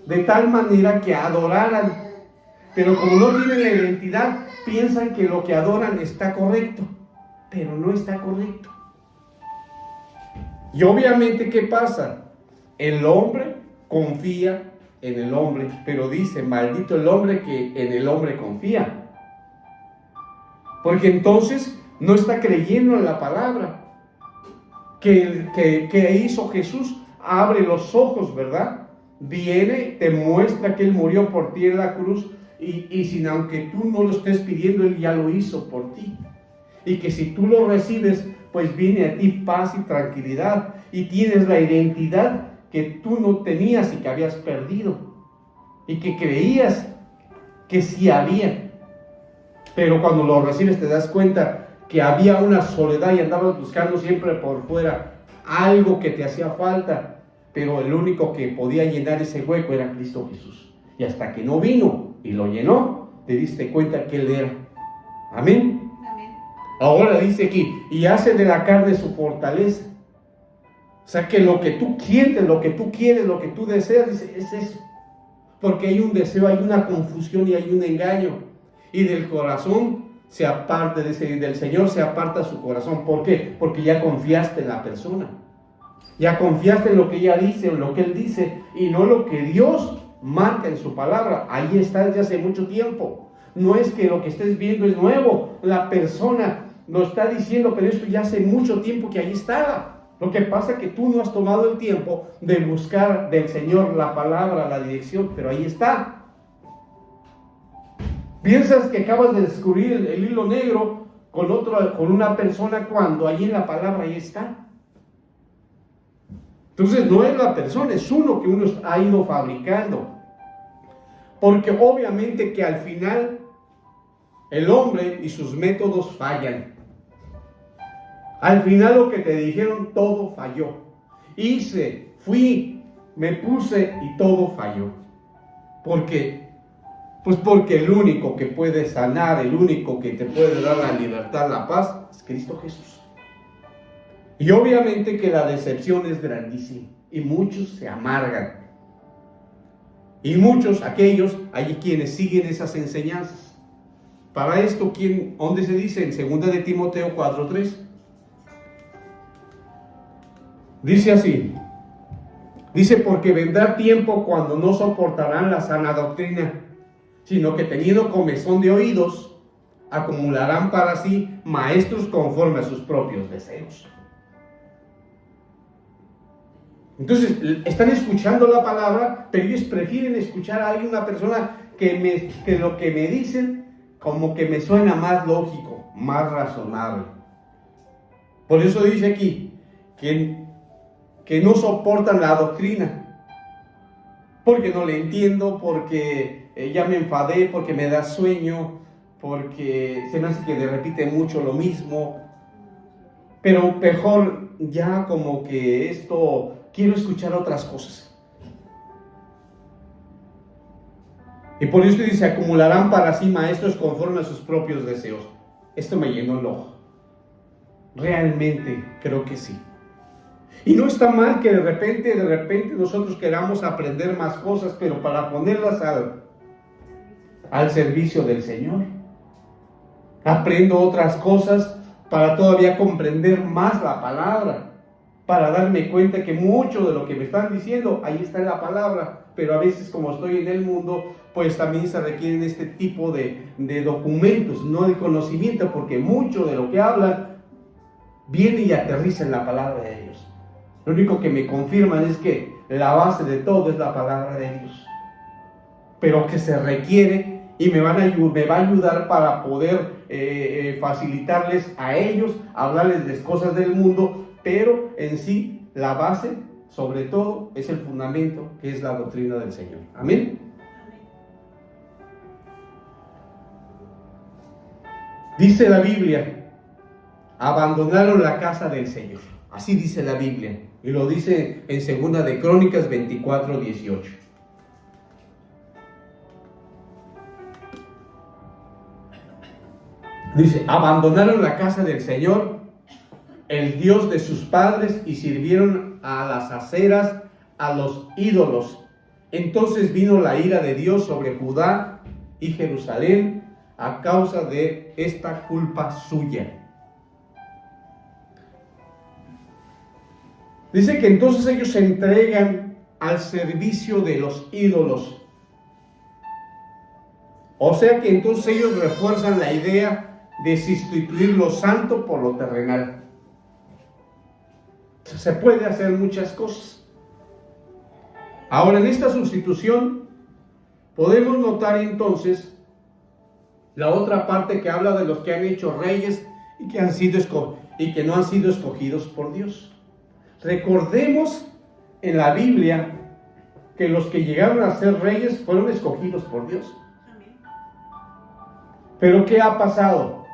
de tal manera que adoraran, pero como no tienen la identidad, piensan que lo que adoran está correcto, pero no está correcto. Y obviamente, ¿qué pasa? El hombre confía en el hombre, pero dice, maldito el hombre que en el hombre confía, porque entonces no está creyendo en la palabra que hizo Jesús. Abre los ojos, ¿verdad? Viene, te muestra que Él murió por ti en la cruz, y sin, aunque tú no lo estés pidiendo, Él ya lo hizo por ti, y que si tú lo recibes, pues viene a ti paz y tranquilidad, y tienes la identidad que tú no tenías y que habías perdido, y que creías que sí había, pero cuando lo recibes te das cuenta que había una soledad y andabas buscando siempre por fuera algo que te hacía falta, pero el único que podía llenar ese hueco era Cristo Jesús. Y hasta que no vino y lo llenó, te diste cuenta que Él era. Amén. Amén. Ahora dice aquí, y hace de la carne su fortaleza. O sea que lo que tú sientes, lo que tú quieres, lo que tú deseas, es eso. Porque hay un deseo, hay una confusión y hay un engaño. Y del corazón se aparta, del Señor se aparta su corazón. ¿Por qué? Porque ya confiaste en la persona. Ya confiaste en lo que ella dice, en lo que Él dice, y no lo que Dios marca en su palabra. Ahí está desde hace mucho tiempo. No es que lo que estés viendo es nuevo. La persona lo está diciendo, pero esto ya hace mucho tiempo que ahí estaba. Lo que pasa es que tú no has tomado el tiempo de buscar del Señor la palabra, la dirección, pero ahí está. Piensas que acabas de descubrir el hilo negro con una persona, cuando ahí en la palabra ahí está. Entonces no es la persona, es uno que uno ha ido fabricando. Porque obviamente que al final el hombre y sus métodos fallan. Al final lo que te dijeron, todo falló. Hice, fui, me puse y todo falló. ¿Por qué? Pues porque el único que puede sanar, el único que te puede dar la libertad, la paz, es Cristo Jesús. Y obviamente que la decepción es grandísima y muchos se amargan. Y muchos, aquellos, hay quienes siguen esas enseñanzas. Para esto, ¿dónde se dice? En 2 de Timoteo 4:3. Dice así. Dice, porque vendrá tiempo cuando no soportarán la sana doctrina, sino que teniendo comezón de oídos, acumularán para sí maestros conforme a sus propios deseos. Entonces, están escuchando la palabra, pero ellos prefieren escuchar a alguien, una persona que lo que me dicen como que me suena más lógico, más razonable. Por eso dice aquí que no soportan la doctrina, porque no le entiendo, porque ya me enfadé, porque me da sueño, porque se me hace que le repite mucho lo mismo, pero mejor ya como que esto, quiero escuchar otras cosas. Y por eso dice, acumularán para sí maestros conforme a sus propios deseos. Esto me llenó el ojo. Realmente creo que sí. Y no está mal que de repente nosotros queramos aprender más cosas, pero para ponerlas al servicio del Señor. Aprendo otras cosas para todavía comprender más la palabra, para darme cuenta que mucho de lo que me están diciendo, ahí está en la palabra, pero a veces como estoy en el mundo, pues también se requieren este tipo de documentos, no de conocimiento, porque mucho de lo que hablan viene y aterriza en la palabra de Dios. Lo único que me confirman es que la base de todo es la palabra de Dios, pero que se requiere y me va a ayudar para poder facilitarles a ellos, hablarles de cosas del mundo, pero en sí la base, sobre todo, es el fundamento, que es la doctrina del Señor. Amén. Dice la Biblia, abandonaron la casa del Señor. Así dice la Biblia, y lo dice en 2 de Crónicas 24:18. Dice, abandonaron la casa del Señor, el Dios de sus padres, y sirvieron a las aceras, a los ídolos. Entonces vino la ira de Dios sobre Judá y Jerusalén a causa de esta culpa suya. Dice que entonces ellos se entregan al servicio de los ídolos. O sea que entonces ellos refuerzan la idea de sustituir lo santo por lo terrenal. Se puede hacer muchas cosas. Ahora, en esta sustitución podemos notar entonces la otra parte que habla de los que han hecho reyes y que no han sido escogidos por Dios. Recordemos en la Biblia que los que llegaron a ser reyes fueron escogidos por Dios. Pero ¿qué ha pasado?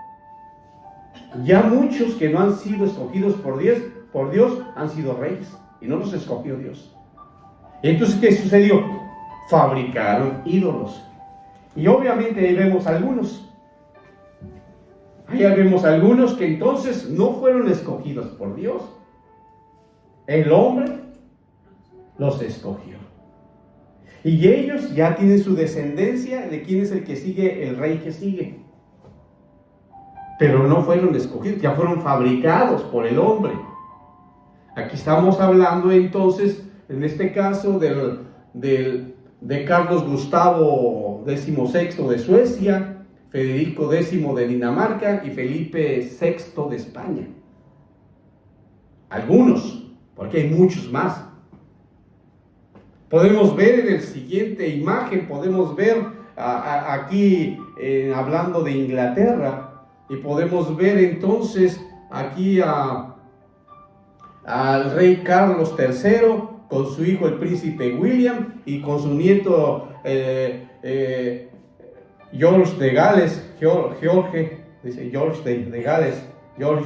Ya muchos que no han sido escogidos por Dios han sido reyes y no los escogió Dios. Y entonces, ¿qué sucedió? Fabricaron ídolos. Y obviamente ahí vemos algunos. Ahí vemos algunos que entonces no fueron escogidos por Dios. El hombre los escogió. Y ellos ya tienen su descendencia de quién es el que sigue, el rey que sigue. Pero no fueron escogidos, ya fueron fabricados por el hombre. Aquí estamos hablando entonces, en este caso, de Carlos Gustavo XVI de Suecia, Federico X de Dinamarca y Felipe VI de España. Algunos, porque hay muchos más. Podemos ver en la siguiente imagen, podemos ver aquí hablando de Inglaterra, y podemos ver entonces aquí a al rey Carlos III, con su hijo el príncipe William y con su nieto George de Gales, George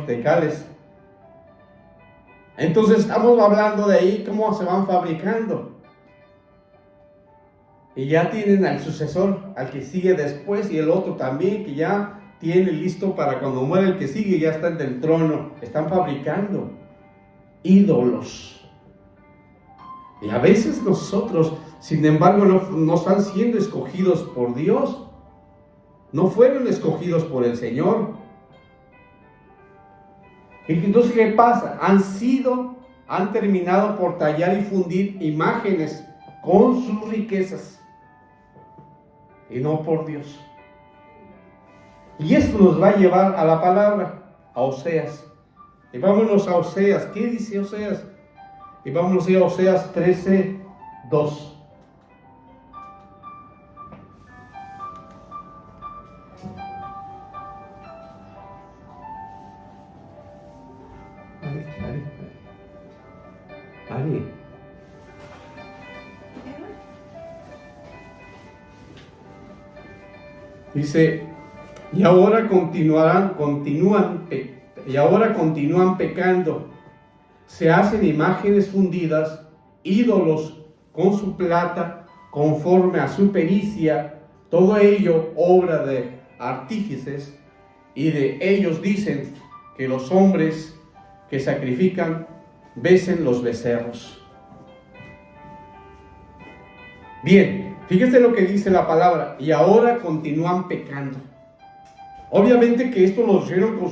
de Gales. Entonces estamos hablando de ahí cómo se van fabricando. Y ya tienen al sucesor, al que sigue después, y el otro también, que ya tiene listo para cuando muera el que sigue, ya está en el trono. Están fabricando ídolos. Y a veces nosotros, sin embargo, no están siendo escogidos por Dios. No fueron escogidos por el Señor. Y entonces, ¿qué pasa? Han terminado por tallar y fundir imágenes con sus riquezas. Y no por Dios. Y esto nos va a llevar a la palabra, a Oseas. Y vámonos a Oseas. ¿Qué dice Oseas? Y vámonos a ir a Oseas 13, 2. Ari. Dice, y ahora continúan pecando, se hacen imágenes fundidas, ídolos con su plata, conforme a su pericia, todo ello obra de artífices, y de ellos dicen que los hombres que sacrifican besen los becerros. Bien, fíjese lo que dice la palabra, y ahora continúan pecando. Obviamente que esto lo hicieron con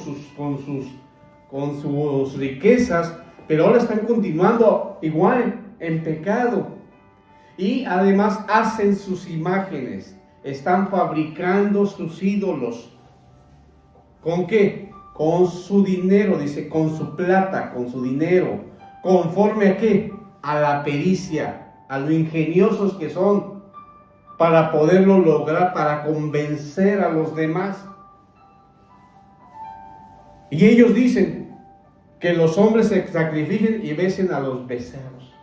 sus riquezas, pero ahora están continuando igual en pecado. Y además hacen sus imágenes, están fabricando sus ídolos. ¿Con qué? Con su dinero, dice, con su plata, con su dinero. ¿Conforme a qué? A la pericia, a lo ingeniosos que son para poderlo lograr, para convencer a los demás. Y ellos dicen que los hombres se sacrifiquen y besen a los becerros.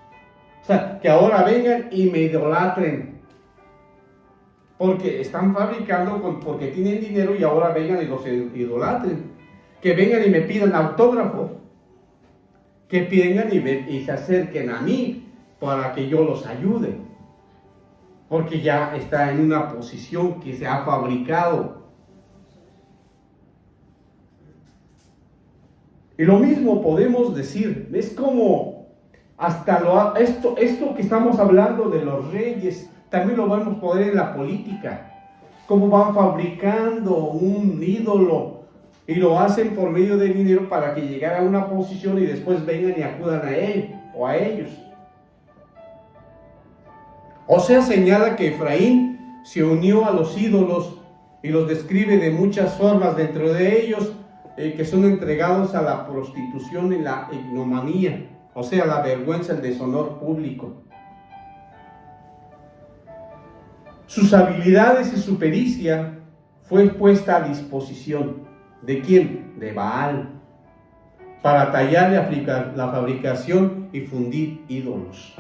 O sea, que ahora vengan y me idolatren. Porque están fabricando, porque tienen dinero, y ahora vengan y los idolatren. Que vengan y me pidan autógrafo. Que vengan y se acerquen a mí para que yo los ayude. Porque ya está en una posición que se ha fabricado. Y lo mismo podemos decir, es como hasta esto que estamos hablando de los reyes, también lo vamos a poder en la política. Cómo van fabricando un ídolo y lo hacen por medio de dinero para que llegara a una posición y después vengan y acudan a él o a ellos. Oseas señala que Efraín se unió a los ídolos y los describe de muchas formas, dentro de ellos que son entregados a la prostitución y la ignominia, o sea, la vergüenza, el deshonor público. Sus habilidades y su pericia fue puesta a disposición. ¿De quién? De Baal, para tallar la fabricación y fundir ídolos.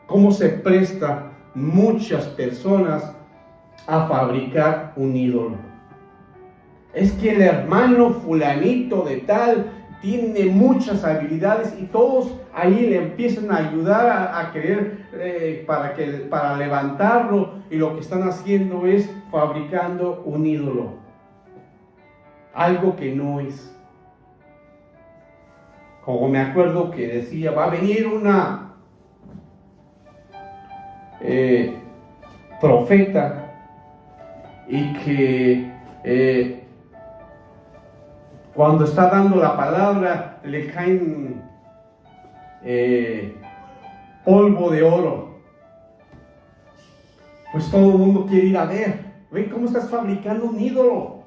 ¿Cómo se presta muchas personas a fabricar un ídolo? Es que el hermano fulanito de tal tiene muchas habilidades y todos ahí le empiezan a ayudar a querer para levantarlo, y lo que están haciendo es fabricando un ídolo, algo que no es. Como me acuerdo que decía, va a venir una profeta y que cuando está dando la palabra le caen polvo de oro. Pues todo el mundo quiere ir a ver. Ve cómo estás fabricando un ídolo.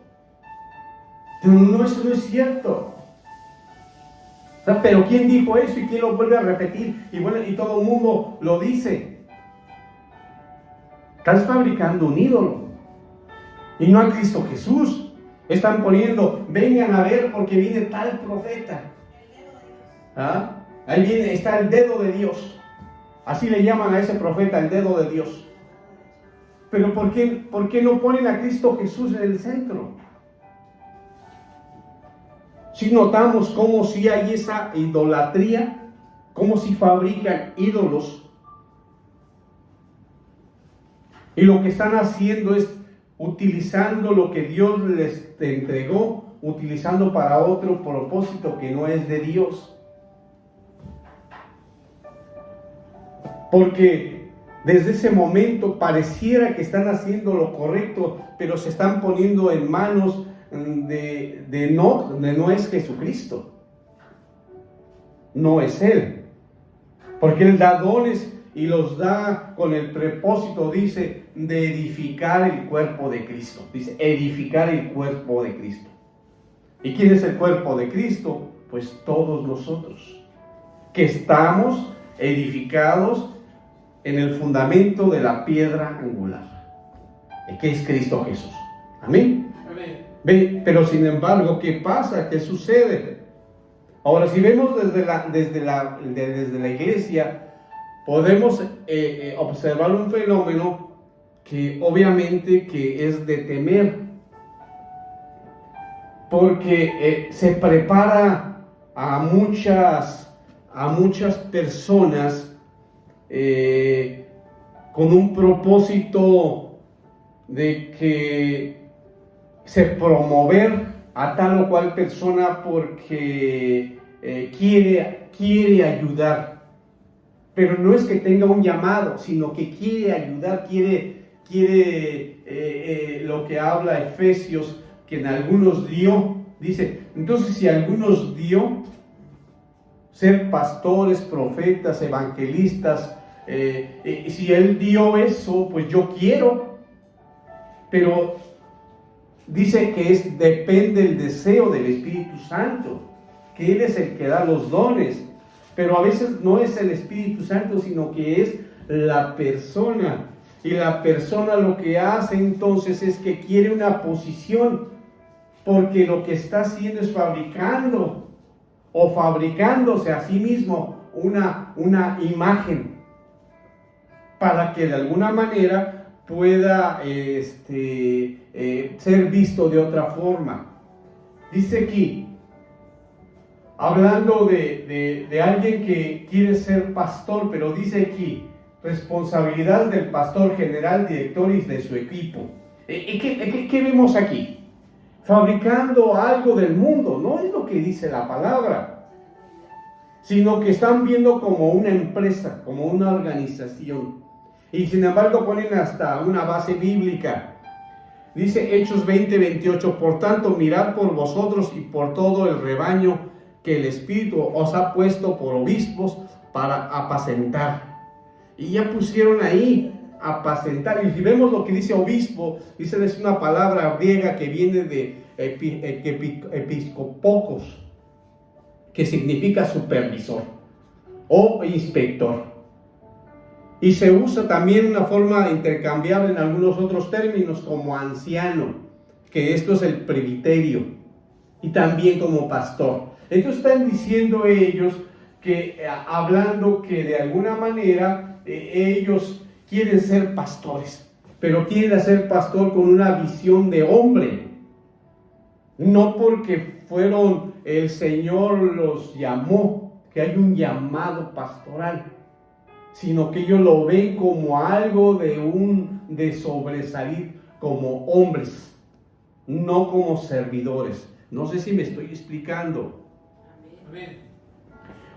No, eso no es cierto. O sea, pero ¿quién dijo eso y quién lo vuelve a repetir? Y bueno, y todo el mundo lo dice. Estás fabricando un ídolo. Y no a Cristo Jesús. Están poniendo, vengan a ver porque viene tal profeta. ¿Ah? Ahí viene, está el dedo de Dios. Así le llaman a ese profeta, el dedo de Dios. Pero ¿por qué no ponen a Cristo Jesús en el centro? Si notamos cómo si hay esa idolatría, cómo si fabrican ídolos. Y lo que están haciendo es utilizando lo que Dios les entregó, utilizando para otro propósito que no es de Dios. Porque desde ese momento pareciera que están haciendo lo correcto, pero se están poniendo en manos de no es Jesucristo. No es Él. Porque Él da dones y los da con el propósito, dice, de edificar el cuerpo de Cristo. Dice, edificar el cuerpo de Cristo. ¿Y quién es el cuerpo de Cristo? Pues todos nosotros, que estamos edificados en el fundamento de la piedra angular, que es Cristo Jesús. Amén. Amén. Pero sin embargo, ¿qué pasa? ¿Qué sucede? Ahora, si vemos desde la iglesia, podemos observar un fenómeno que obviamente que es de temer, porque se prepara a muchas personas con un propósito de que se promover a tal o cual persona porque quiere ayudar, pero no es que tenga un llamado, sino que quiere ayudar, quiere lo que habla Efesios, que en algunos dio, dice, entonces si algunos dio ser pastores, profetas, evangelistas, si Él dio eso, pues yo quiero, pero dice que depende el deseo del Espíritu Santo, que Él es el que da los dones, pero a veces no es el Espíritu Santo, sino que es la persona, y la persona lo que hace entonces es que quiere una posición, porque lo que está haciendo es fabricándose a sí mismo una imagen, para que de alguna manera pueda ser visto de otra forma. Dice aquí, hablando de alguien que quiere ser pastor, pero dice aquí, responsabilidad del pastor general, director y de su equipo. ¿Qué vemos aquí? Fabricando algo del mundo, no es lo que dice la palabra, sino que están viendo como una empresa, como una organización. Y sin embargo ponen hasta una base bíblica. Dice Hechos 20:28, por tanto mirad por vosotros y por todo el rebaño que el Espíritu os ha puesto por obispos para apacentar. Y ya pusieron ahí apacentar. Y si vemos lo que dice obispo, dice es una palabra griega que viene de episcopos, que significa supervisor o inspector. Y se usa también una forma intercambiable en algunos otros términos como anciano, que esto es el presbiterio, y también como pastor. Entonces están diciendo ellos que, hablando que de alguna manera ellos quieren ser pastores, pero quieren ser pastor con una visión de hombre, no porque el Señor los llamó, que hay un llamado pastoral, sino que ellos lo ven como algo de sobresalir como hombres, no como servidores. No sé si me estoy explicando. Amén.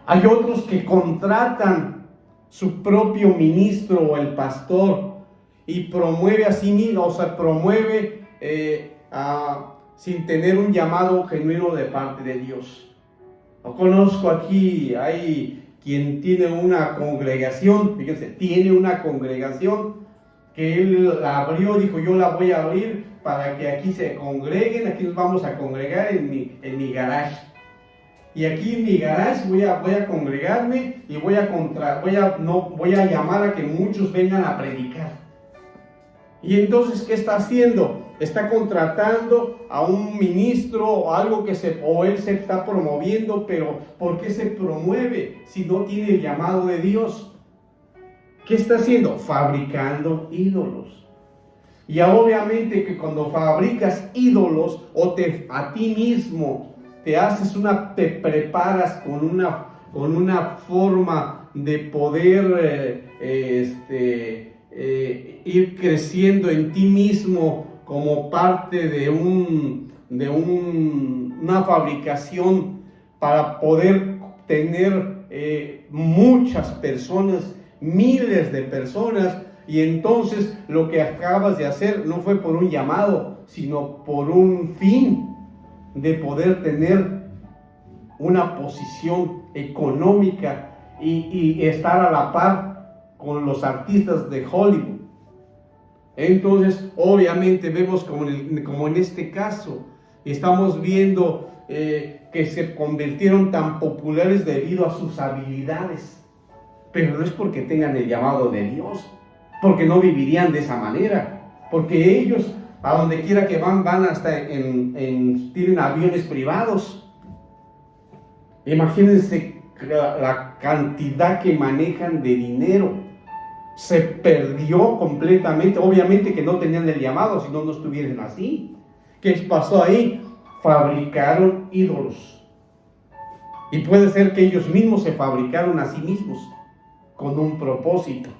Hay otros que contratan su propio ministro o el pastor y promueve a sí mismo, o sea, promueve sin tener un llamado genuino de parte de Dios. Lo conozco aquí, hay quien tiene una congregación, fíjense, tiene una congregación que él la abrió, dijo yo la voy a abrir para que aquí se congreguen, aquí nos vamos a congregar en mi garage. Y aquí en mi garage voy a congregarme y voy a llamar a que muchos vengan a predicar. Y entonces, ¿qué está haciendo? Está contratando a un ministro o algo o él se está promoviendo, pero ¿por qué se promueve si no tiene el llamado de Dios? ¿Qué está haciendo? Fabricando ídolos. Y obviamente que cuando fabricas ídolos a ti mismo te preparas con una forma de poder ir creciendo en ti mismo como parte de una fabricación para poder tener muchas personas, miles de personas. Y entonces lo que acabas de hacer no fue por un llamado, sino por un fin de poder tener una posición económica y estar a la par con los artistas de Hollywood. Entonces, obviamente vemos como en este caso, estamos viendo que se convirtieron tan populares debido a sus habilidades, pero no es porque tengan el llamado de Dios, porque no vivirían de esa manera, porque ellos a donde quiera que van hasta tienen aviones privados. Imagínense la cantidad que manejan de dinero. Se perdió completamente. Obviamente que no tenían el llamado, si no, no estuvieran así. ¿Qué pasó ahí? Fabricaron ídolos. Y puede ser que ellos mismos se fabricaron a sí mismos con un propósito.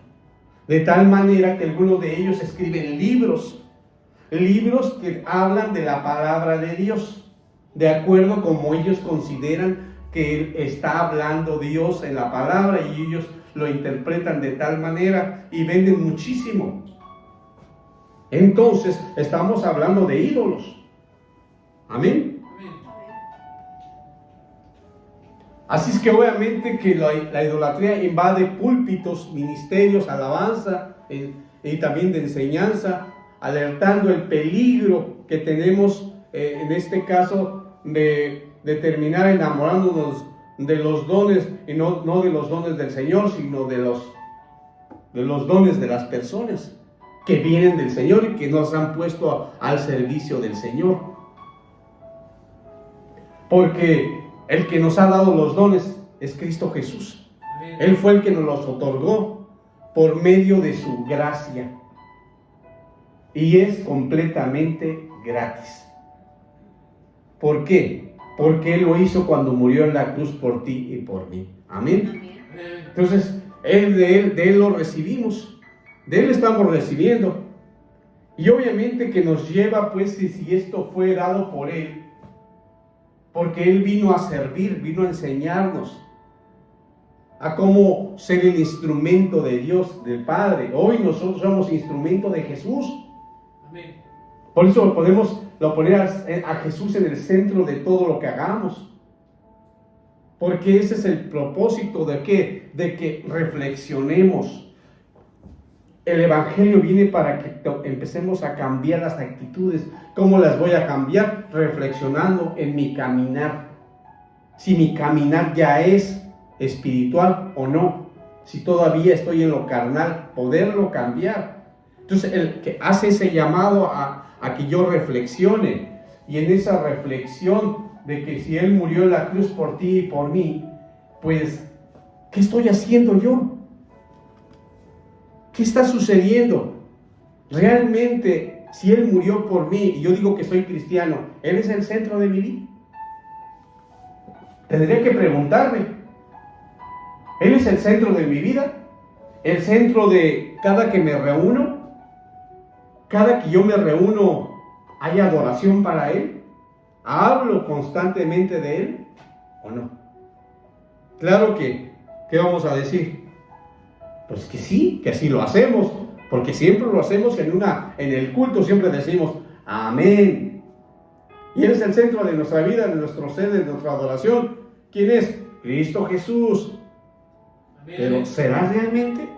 De tal manera que algunos de ellos escriben libros que hablan de la palabra de Dios, de acuerdo como ellos consideran que está hablando Dios en la palabra, y ellos lo interpretan de tal manera y venden muchísimo. Entonces estamos hablando de ídolos. Amén. Así es que obviamente que la idolatría invade púlpitos, ministerios, alabanza y también de enseñanza, alertando el peligro que tenemos en este caso de terminar enamorándonos de los dones, y no de los dones del Señor, sino de los dones de las personas que vienen del Señor y que nos han puesto al servicio del Señor. Porque el que nos ha dado los dones es Cristo Jesús. Amén. Él fue el que nos los otorgó por medio de su gracia. Y es completamente gratis. ¿Por qué? Porque Él lo hizo cuando murió en la cruz por ti y por mí. Amén. Amén. Entonces, de Él lo recibimos. De Él estamos recibiendo. Y obviamente que nos lleva, pues, si esto fue dado por Él, porque Él vino a servir, vino a enseñarnos a cómo ser el instrumento de Dios, del Padre. Hoy nosotros somos instrumento de Jesús. Amén. Por eso podemos poner a Jesús en el centro de todo lo que hagamos. Porque ese es el propósito de que reflexionemos. El Evangelio viene para que empecemos a cambiar las actitudes. ¿Cómo las voy a cambiar? Reflexionando en mi caminar. Si mi caminar ya es espiritual o no. Si todavía estoy en lo carnal, poderlo cambiar. Entonces, el que hace ese llamado a que yo reflexione. Y en esa reflexión de que si Él murió en la cruz por ti y por mí, pues, ¿qué estoy haciendo yo? ¿Qué está sucediendo? Realmente, si Él murió por mí y yo digo que soy cristiano, ¿Él es el centro de mi vida? Tendría que preguntarme, ¿Él es el centro de mi vida? ¿El centro de cada que me reúno? ¿Cada que yo me reúno hay adoración para Él? ¿Hablo constantemente de Él o no? Claro que, ¿qué vamos a decir? Pues que sí, que así lo hacemos, porque siempre lo hacemos en el culto, siempre decimos amén. Y Él es el centro de nuestra vida, de nuestro ser, de nuestra adoración. ¿Quién es? Cristo Jesús. Amén. Pero ¿será realmente?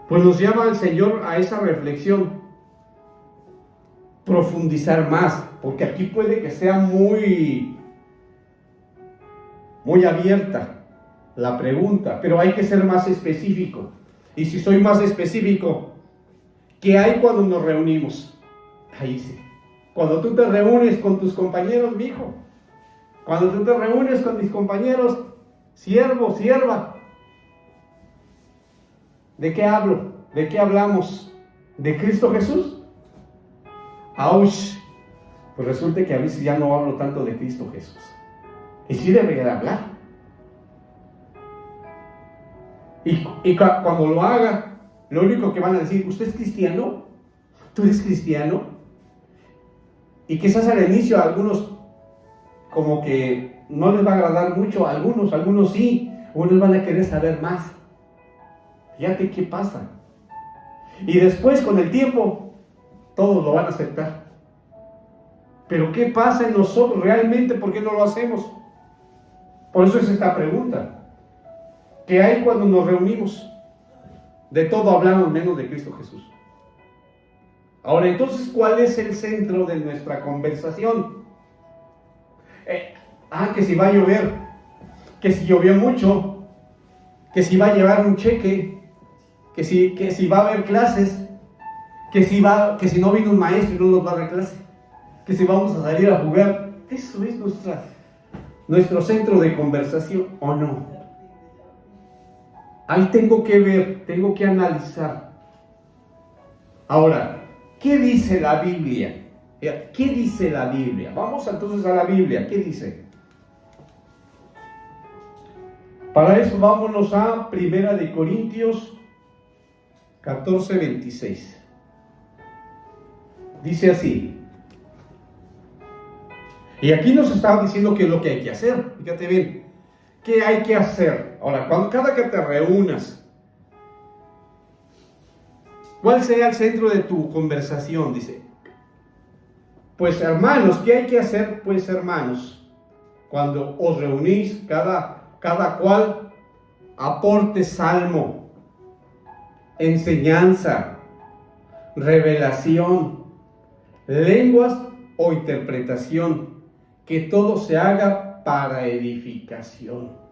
Pues nos llama el Señor a esa reflexión, profundizar más, porque aquí puede que sea muy abierta la pregunta, pero hay que ser más específico. Y si soy más específico, ¿qué hay cuando nos reunimos? Ahí sí. Cuando tú te reúnes con tus compañeros, mi hijo. Cuando tú te reúnes con mis compañeros, siervo, sierva. ¿De qué hablo? ¿De qué hablamos? ¿De Cristo Jesús? ¡Auch! Pues resulta que a veces ya no hablo tanto de Cristo Jesús. Y sí debería de hablar. Y cuando lo haga, lo único que van a decir, ¿usted es cristiano? ¿Tú eres cristiano? Y quizás al inicio a algunos como que no les va a agradar mucho, a algunos sí, unos van a querer saber más. Fíjate qué pasa. Y después con el tiempo, todos lo van a aceptar. Pero ¿qué pasa en nosotros realmente? ¿Por qué no lo hacemos? Por eso es esta pregunta. ¿Qué hay cuando nos reunimos? De todo hablamos menos de Cristo Jesús. Ahora, entonces, ¿cuál es el centro de nuestra conversación? Que si va a llover, que si llovió mucho, que si va a llevar un cheque, que si va a haber clases, que si no vino un maestro y no nos va a dar clase, que si vamos a salir a jugar. Eso es nuestro centro de conversación, ¿o no? Ahí tengo que ver, tengo que analizar. Ahora, ¿qué dice la Biblia? ¿Qué dice la Biblia? Vamos entonces a la Biblia. ¿Qué dice? Para eso vámonos a 1 Corintios 14:26. Dice así. Y aquí nos está diciendo qué es lo que hay que hacer. Fíjate bien. ¿Qué hay que hacer? Ahora, cada que te reúnas, ¿cuál será el centro de tu conversación? Dice, pues hermanos, ¿qué hay que hacer? Pues hermanos, cuando os reunís, cada cual aporte salmo, enseñanza, revelación, lenguas o interpretación, que todo se haga para edificación.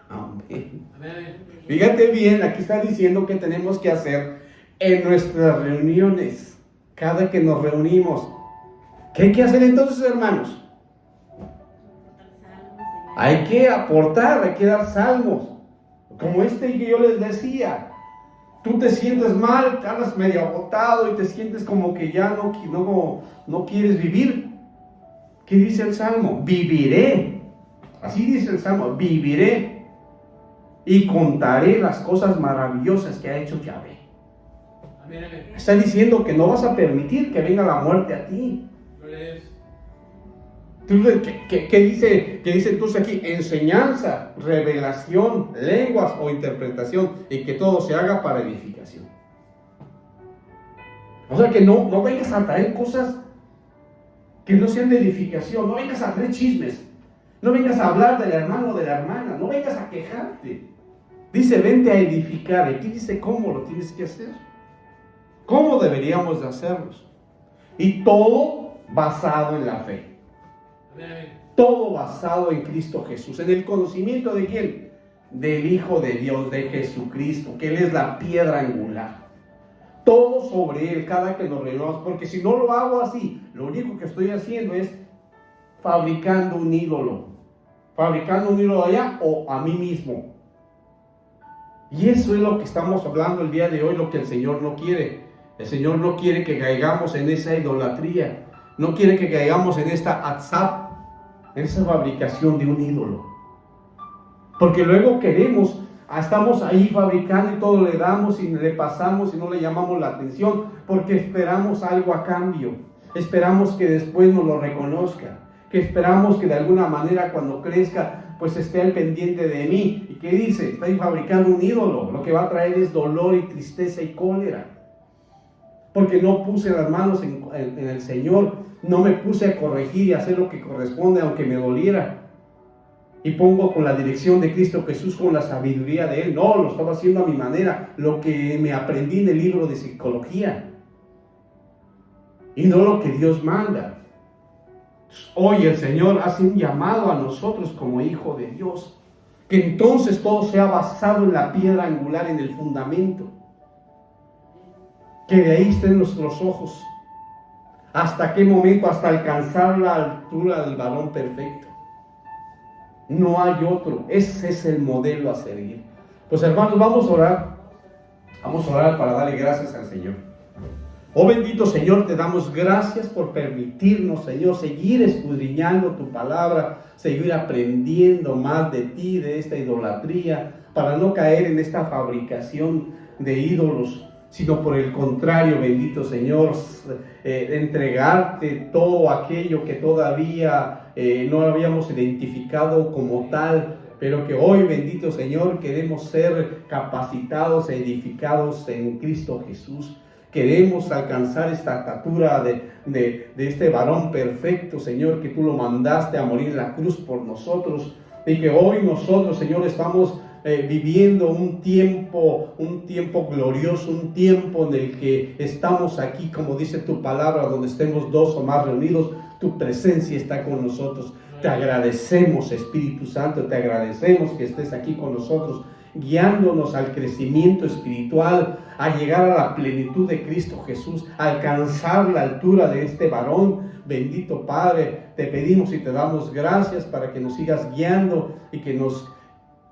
Amén. Fíjate bien, aquí está diciendo que tenemos que hacer en nuestras reuniones, cada que nos reunimos. ¿Qué hay que hacer entonces, hermanos? Hay que aportar, hay que dar salmos. Como que yo les decía, tú te sientes mal, te andas medio agotado y te sientes como que ya no quieres vivir. ¿Qué dice el Salmo? Viviré. Así dice el Salmo, viviré y contaré las cosas maravillosas que ha hecho Yahvé. Está diciendo que no vas a permitir que venga la muerte a ti. ¿Qué dice entonces aquí? Enseñanza, revelación, lenguas o interpretación, y que todo se haga para edificación. O sea que no vengas a traer cosas que no sean de edificación, no vengas a traer chismes, no vengas a hablar del hermano o de la hermana, no vengas a quejarte. Dice, vente a edificar. Aquí dice cómo lo tienes que hacer, cómo deberíamos de hacerlos. Y todo basado en la fe. Todo basado en Cristo Jesús, en el conocimiento de ¿quién? Del Hijo de Dios, de Jesucristo, que Él es la piedra angular. Todo sobre Él, cada que nos reunimos, porque si no lo hago así, lo único que estoy haciendo es fabricando un ídolo allá o a mí mismo. Y eso es lo que estamos hablando el día de hoy, lo que el Señor no quiere. El Señor no quiere que caigamos en esa idolatría, no quiere que caigamos en esta atzap, en esa fabricación de un ídolo. Porque luego estamos ahí fabricando y todo le damos y le pasamos y no le llamamos la atención, porque esperamos algo a cambio. Esperamos que después nos lo reconozca, que esperamos que de alguna manera cuando crezca pues esté al pendiente de mí. ¿Y qué dice? Estoy fabricando un ídolo, lo que va a traer es dolor y tristeza y cólera, porque no puse las manos en el Señor, no me puse a corregir y hacer lo que corresponde aunque me doliera, y pongo con la dirección de Cristo Jesús, con la sabiduría de Él. No, lo estaba haciendo a mi manera, lo que me aprendí en el libro de psicología, y no lo que Dios manda. Hoy el Señor hace un llamado a nosotros como hijo de Dios, que entonces todo sea basado en la piedra angular, en el fundamento. que de ahí estén nuestros ojos. ¿Hasta qué momento? Hasta alcanzar la altura del varón perfecto. No hay otro. Ese es el modelo a seguir. Pues hermanos, vamos a orar. Vamos a orar para darle gracias al Señor. Oh bendito Señor, te damos gracias por permitirnos, Señor, seguir escudriñando tu palabra, seguir aprendiendo más de ti, de esta idolatría, para no caer en esta fabricación de ídolos, sino por el contrario, bendito Señor, entregarte todo aquello que todavía no habíamos identificado como tal, pero que hoy, bendito Señor, queremos ser capacitados, edificados en Cristo Jesús. Queremos alcanzar esta estatura de este varón perfecto, Señor, que tú lo mandaste a morir en la cruz por nosotros, y que hoy nosotros, Señor, estamos viviendo un tiempo glorioso, un tiempo en el que estamos aquí, como dice tu palabra, donde estemos dos o más reunidos, tu presencia está con nosotros. Te agradecemos, Espíritu Santo, te agradecemos que estés aquí con nosotros, guiándonos al crecimiento espiritual, a llegar a la plenitud de Cristo Jesús, a alcanzar la altura de este varón. Bendito Padre, te pedimos y te damos gracias para que nos sigas guiando y que nos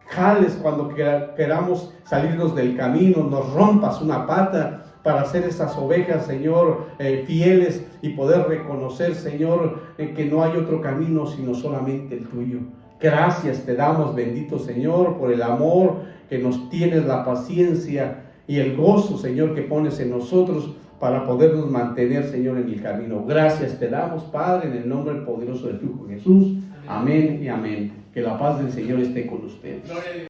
jales cuando queramos salirnos del camino, nos rompas una pata para ser esas ovejas, Señor, fieles, y poder reconocer, Señor, que no hay otro camino sino solamente el tuyo. Gracias te damos, bendito Señor, por el amor que nos tienes, la paciencia y el gozo, Señor, que pones en nosotros para podernos mantener, Señor, en el camino. Gracias te damos, Padre, en el nombre poderoso de tu Hijo Jesús. Amén y amén. Que la paz del Señor esté con ustedes.